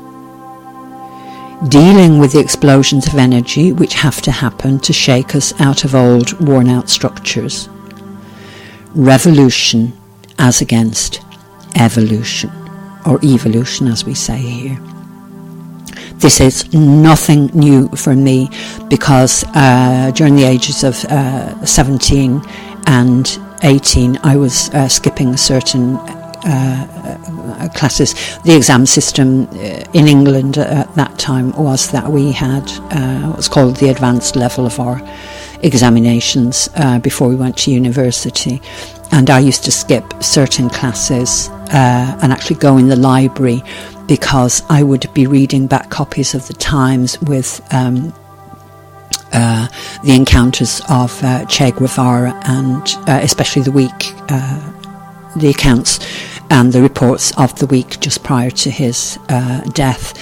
Dealing with the explosions of energy which have to happen to shake us out of old, worn-out structures. Revolution as against evolution, or evolution as we say here. This is nothing new for me because during the ages of 17 and 18, I was skipping certain classes. The exam system in England at that time was that we had what's called the advanced level of our examinations before we went to university, and I used to skip certain classes and actually go in the library, because I would be reading back copies of the Times with the encounters of Che Guevara, and especially the accounts and the reports of the week just prior to his death.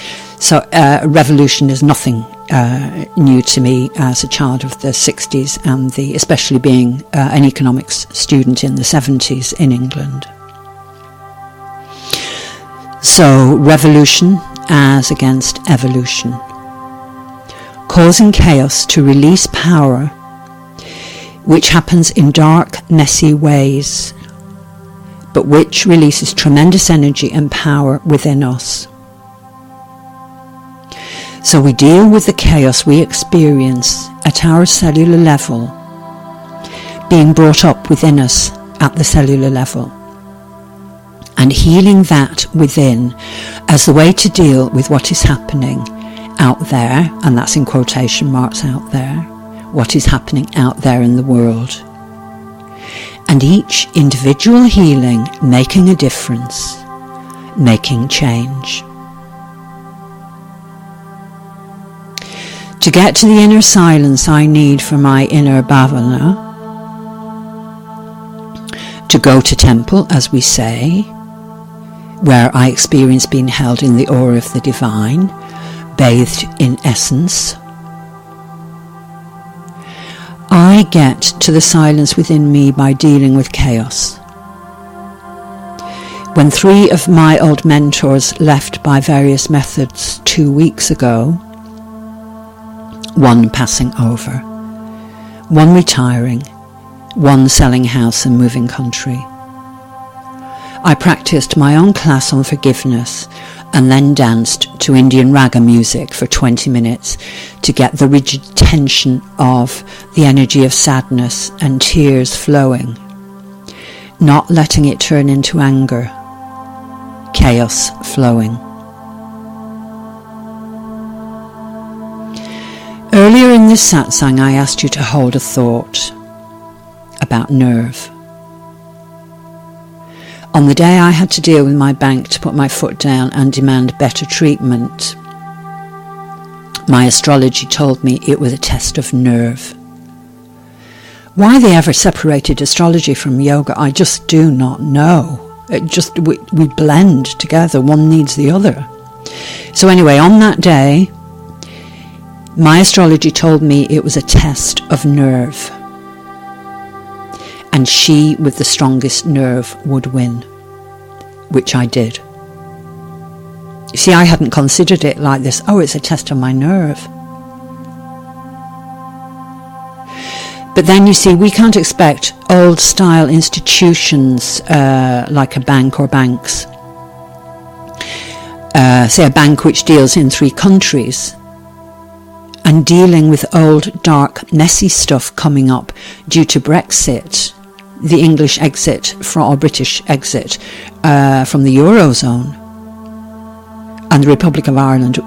So revolution is nothing new to me as a child of the 60s, and especially being an economics student in the 70s in England. So revolution as against evolution, causing chaos to release power, which happens in dark, messy ways, but which releases tremendous energy and power within us. So we deal with the chaos we experience at our cellular level, being brought up within us at the cellular level, and healing that within as the way to deal with what is happening out there, and that's in quotation marks, out there, what is happening out there in the world. And each individual healing making a difference, making change. To get to the inner silence I need for my inner bhavana, to go to temple, as we say, where I experience being held in the aura of the divine, bathed in essence, I get to the silence within me by dealing with chaos. When 3 of my old mentors left by various methods 2 weeks ago, 1 passing over, 1 retiring, 1 selling house and moving country, I practiced my own class on forgiveness and then danced to Indian raga music for 20 minutes to get the rigid tension of the energy of sadness and tears flowing, not letting it turn into anger, chaos flowing. Earlier in this satsang, I asked you to hold a thought about nerve. On the day I had to deal with my bank to put my foot down and demand better treatment, my astrology told me it was a test of nerve. Why they ever separated astrology from yoga, I just do not know. We blend together, one needs the other. So anyway, on that day, my astrology told me it was a test of nerve, and she with the strongest nerve would win, which I did. You see, I hadn't considered it like this. Oh, it's a test of my nerve. But then, you see, we can't expect old-style institutions like a bank or banks, say a bank which deals in 3 countries, and dealing with old, dark, messy stuff coming up due to Brexit, the English exit or British exit from the Eurozone, and the Republic of Ireland.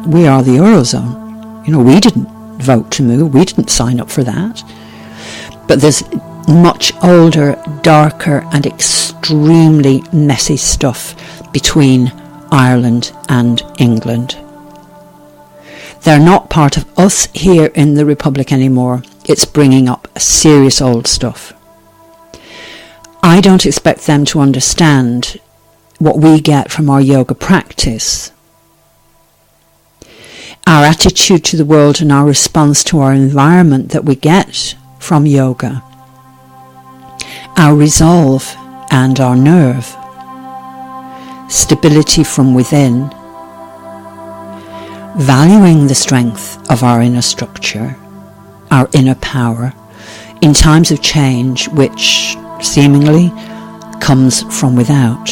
We are the Eurozone. You know, we didn't vote to move. We didn't sign up for that. But there's much older, darker, and extremely messy stuff between Ireland and England. They're not part of us here in the Republic anymore. It's bringing up serious old stuff. I don't expect them to understand what we get from our yoga practice. Our attitude to the world and our response to our environment that we get from yoga. Our resolve and our nerve. Stability from within. Valuing the strength of our inner structure, our inner power, in times of change which seemingly comes from without.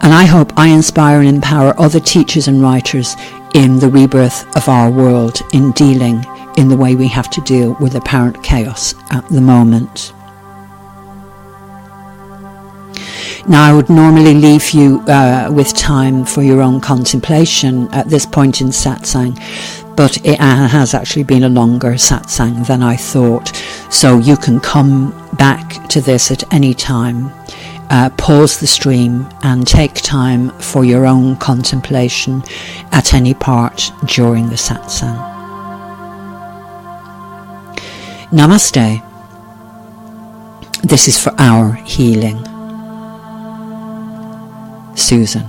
And I hope I inspire and empower other teachers and writers in the rebirth of our world in dealing in the way we have to deal with apparent chaos at the moment. Now, I would normally leave you with time for your own contemplation at this point in satsang, but it has actually been a longer satsang than I thought, so you can come back to this at any time. Pause the stream and take time for your own contemplation at any part during the satsang. Namaste. This is for our healing. Susan.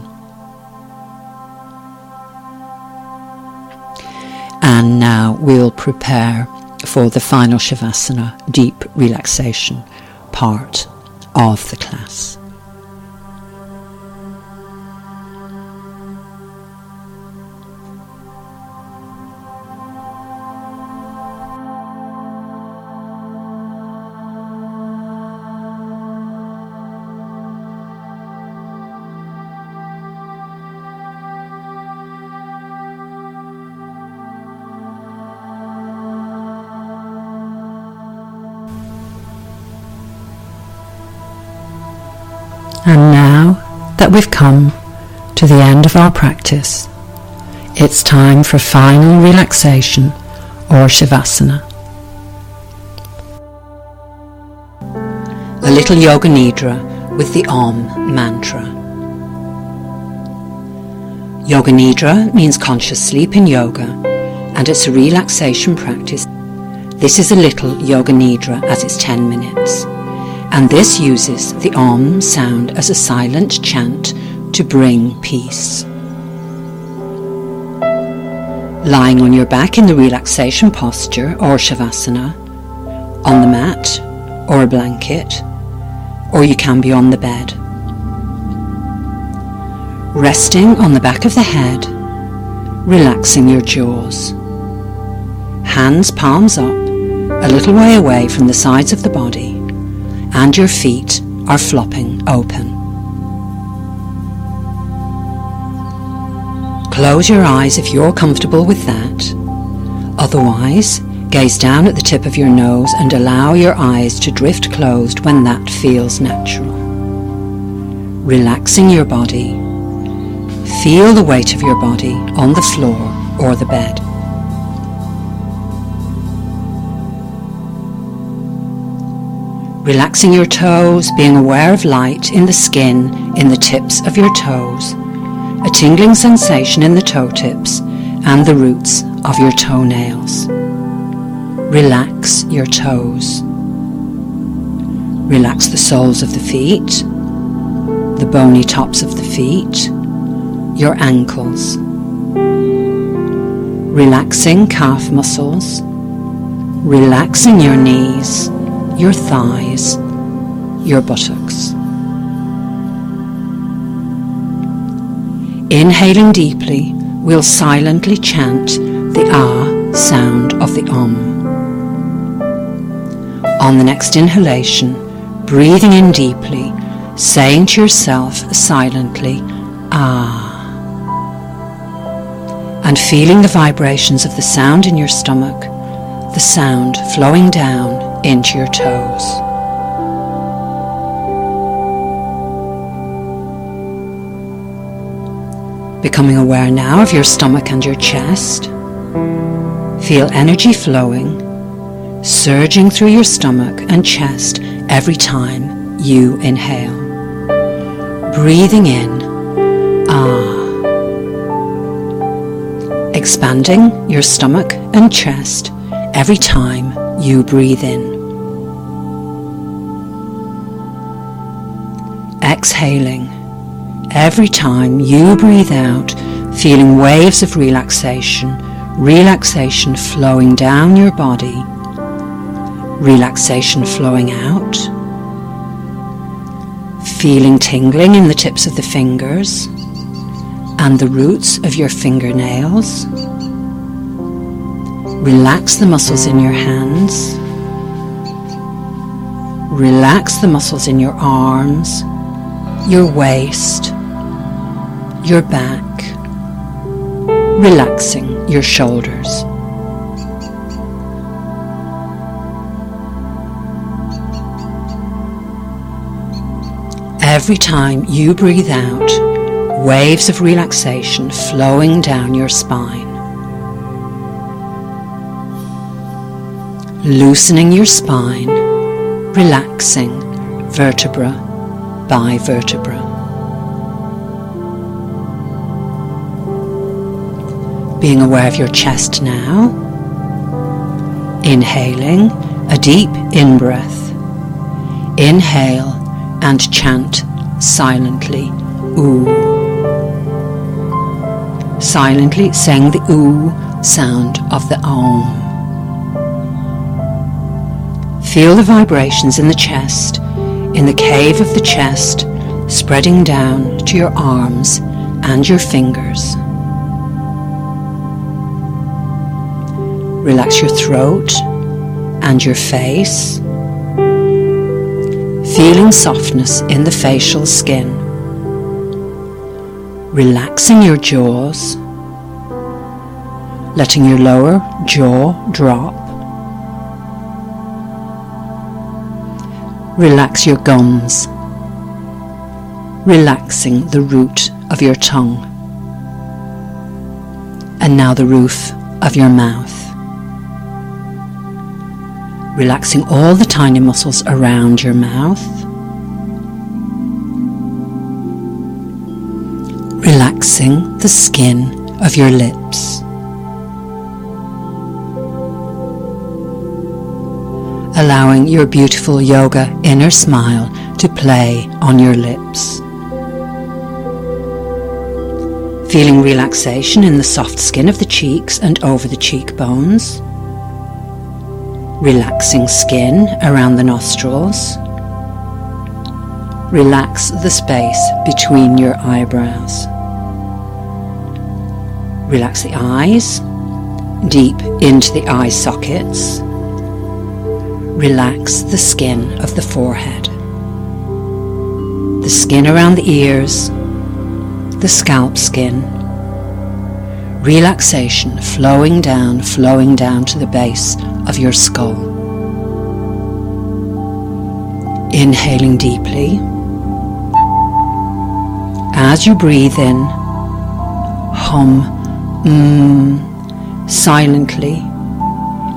And now we'll prepare for the final Shavasana, deep relaxation part of the class. And now that we've come to the end of our practice, it's time for final relaxation or Shavasana. A little Yoga Nidra with the Om mantra. Yoga Nidra means conscious sleep in yoga, and it's a relaxation practice. This is a little Yoga Nidra as it's 10 minutes. And this uses the Om sound as a silent chant to bring peace. Lying on your back in the relaxation posture or Shavasana, on the mat or a blanket, or you can be on the bed. Resting on the back of the head, relaxing your jaws. Hands palms up, a little way away from the sides of the body, and your feet are flopping open. Close your eyes if you're comfortable with that. Otherwise, gaze down at the tip of your nose and allow your eyes to drift closed when that feels natural. Relaxing your body. Feel the weight of your body on the floor or the bed. Relaxing your toes, being aware of light in the skin, in the tips of your toes, a tingling sensation in the toe tips and the roots of your toenails. Relax your toes. Relax the soles of the feet, the bony tops of the feet, your ankles. Relaxing calf muscles, relaxing your knees, your thighs, your buttocks. Inhaling deeply, we'll silently chant the Ah sound of the Om. On the next inhalation, breathing in deeply, saying to yourself silently, Ah, and feeling the vibrations of the sound in your stomach, the sound flowing down into your toes. Becoming aware now of your stomach and your chest. Feel energy flowing, surging through your stomach and chest every time you inhale. Breathing in, Ah. Expanding your stomach and chest every time you breathe in. Exhaling every time you breathe out, feeling waves of relaxation, relaxation flowing down your body, relaxation flowing out, feeling tingling in the tips of the fingers and the roots of your fingernails. Relax the muscles in your hands. Relax the muscles in your arms, your waist, your back. Relaxing your shoulders. every time you breathe out, waves of relaxation flowing down your spine. Loosening your spine, relaxing vertebra by vertebra. Being aware of your chest now. Inhaling a deep in-breath. Inhale and chant silently, ooh. Silently saying the ooh sound of the Om. Feel the vibrations in the chest, in the cave of the chest, spreading down to your arms and your fingers. Relax your throat and your face, feeling softness in the facial skin. Relaxing your jaws, letting your lower jaw drop. Relax your gums, relaxing the root of your tongue. And now the roof of your mouth. Relaxing all the tiny muscles around your mouth. Relaxing the skin of your lips. Allowing your beautiful yoga inner smile to play on your lips. Feeling relaxation in the soft skin of the cheeks and over the cheekbones. Relaxing skin around the nostrils. Relax the space between your eyebrows. Relax the eyes, deep into the eye sockets. Relax the skin of the forehead. The skin around the ears, the scalp skin. Relaxation flowing down to the base of your skull. Inhaling deeply. As you breathe in, hum silently,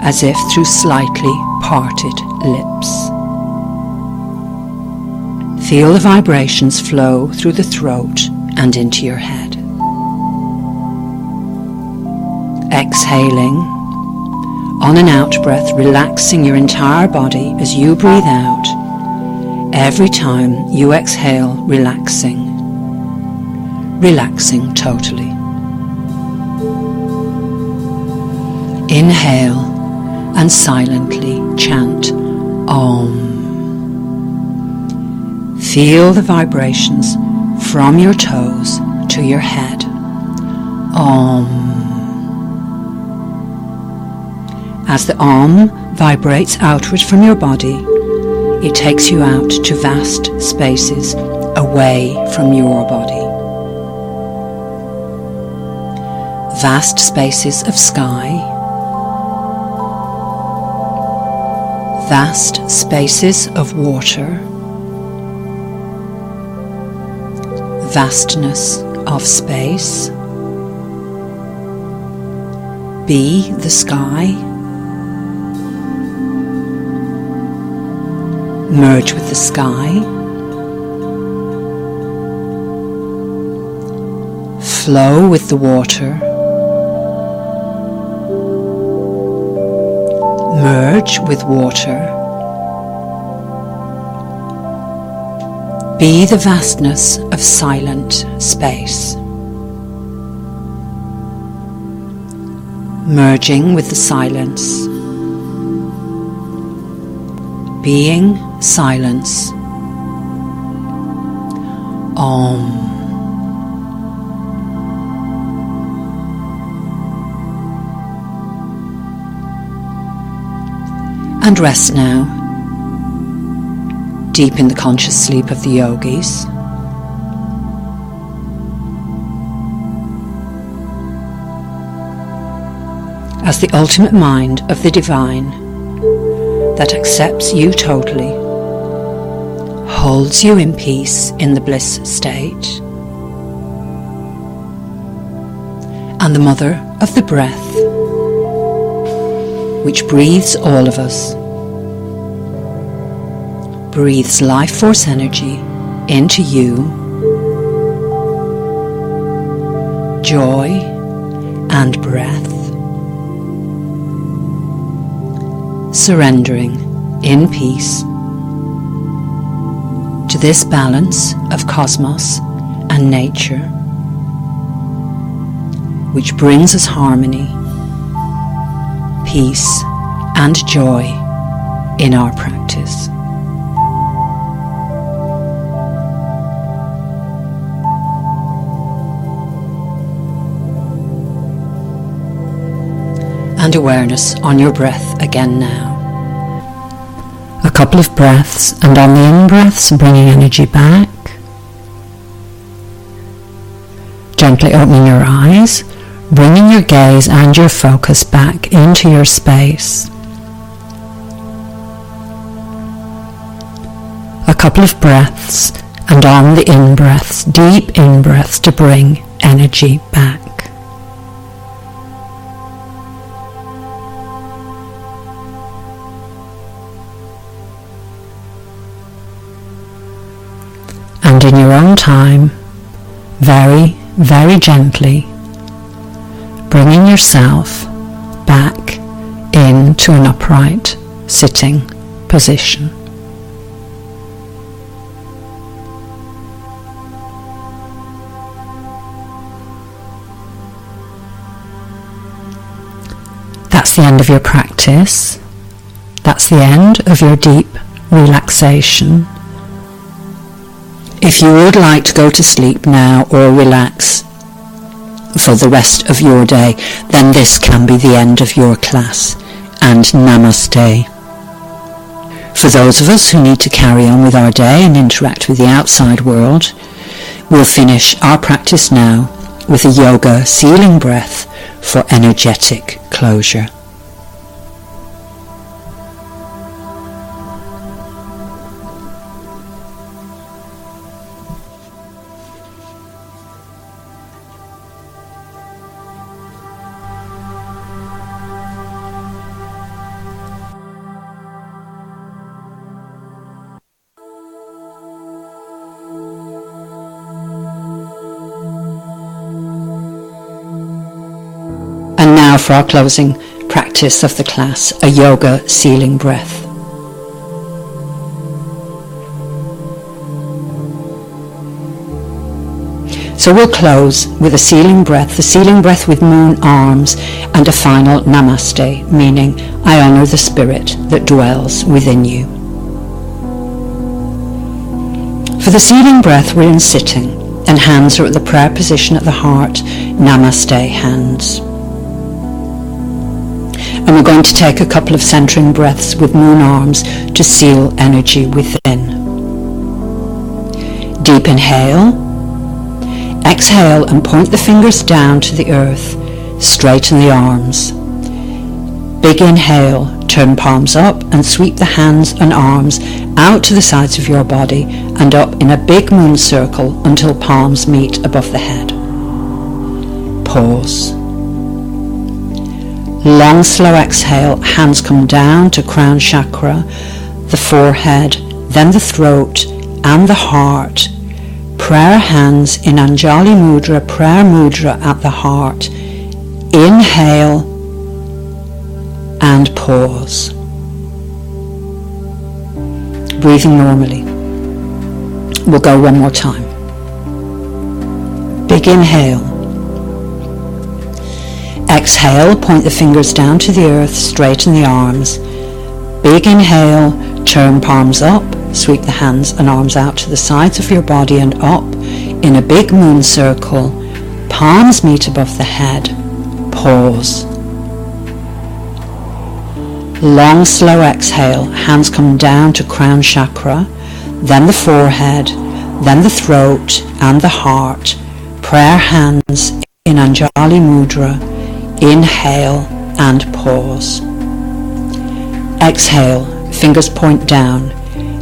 as if through slightly parted lips. Feel the vibrations flow through the throat and into your head. Exhaling, on an out breath, relaxing your entire body as you breathe out. Every time you exhale, relaxing totally. Inhale and silently chant Om. Feel the vibrations from your toes to your head. Om. As the Om vibrates outward from your body, it takes you out to vast spaces away from your body. Vast spaces of sky, vast spaces of water, vastness of space. Be the sky. Merge with the sky. Flow with the water. Merge with water. Be the vastness of silent space. Merging with the silence. Being silence. Om. And rest now, deep in the conscious sleep of the yogis. As the ultimate mind of the divine that accepts you totally, holds you in peace in the bliss state, and the mother of the breath, which breathes all of us, breathes life force energy into you, joy and breath, surrendering in peace to this balance of cosmos and nature, which brings us harmony, peace and joy in our practice. And awareness on your breath again now. A couple of breaths, and on the in-breaths, bringing energy back. Gently opening your eyes, bringing your gaze and your focus back into your space. A couple of breaths, and on the in-breaths, deep in-breaths to bring energy back. And in your own time, very, very gently, bringing yourself back into an upright sitting position. That's the end of your practice. That's the end of your deep relaxation. If you would like to go to sleep now or relax for the rest of your day, then this can be the end of your class, and Namaste. For those of us who need to carry on with our day and interact with the outside world, we'll finish our practice now with a yoga sealing breath for energetic closure. And now for our closing practice of the class, a yoga sealing breath. So we'll close with a sealing breath, the sealing breath with moon arms, and a final Namaste, meaning I honour the spirit that dwells within you. For the sealing breath, we're in sitting, and hands are at the prayer position at the heart, Namaste hands. And we're going to take a couple of centering breaths with moon arms to seal energy within. Deep inhale. Exhale and point the fingers down to the earth. Straighten the arms. Big inhale. Turn palms up and sweep the hands and arms out to the sides of your body and up in a big moon circle until palms meet above the head. Pause. Long, slow exhale, hands come down to crown chakra, the forehead, then the throat and the heart. Prayer hands in Anjali mudra, prayer mudra at the heart. Inhale and pause. Breathing normally. We'll go one more time. Big inhale. Exhale, point the fingers down to the earth, straighten the arms. Big inhale, turn palms up, sweep the hands and arms out to the sides of your body and up in a big moon circle. Palms meet above the head. Pause. Long, slow exhale, hands come down to crown chakra, then the forehead, then the throat and the heart. Prayer hands in Anjali mudra. Inhale and pause. Exhale, fingers point down.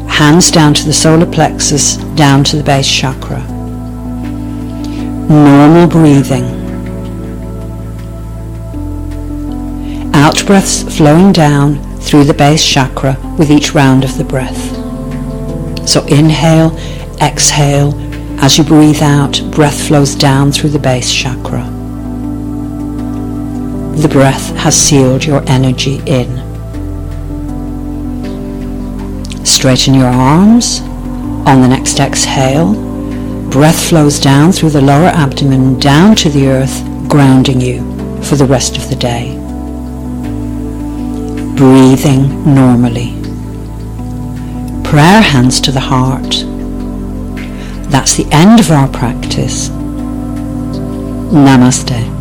Hands down to the solar plexus, down to the base chakra. Normal breathing. Out breaths flowing down through the base chakra with each round of the breath. So inhale, exhale. As you breathe out, breath flows down through the base chakra. The breath has sealed your energy in. Straighten your arms. On the next exhale, breath flows down through the lower abdomen, down to the earth, grounding you for the rest of the day. Breathing normally. Prayer hands to the heart. That's the end of our practice. Namaste.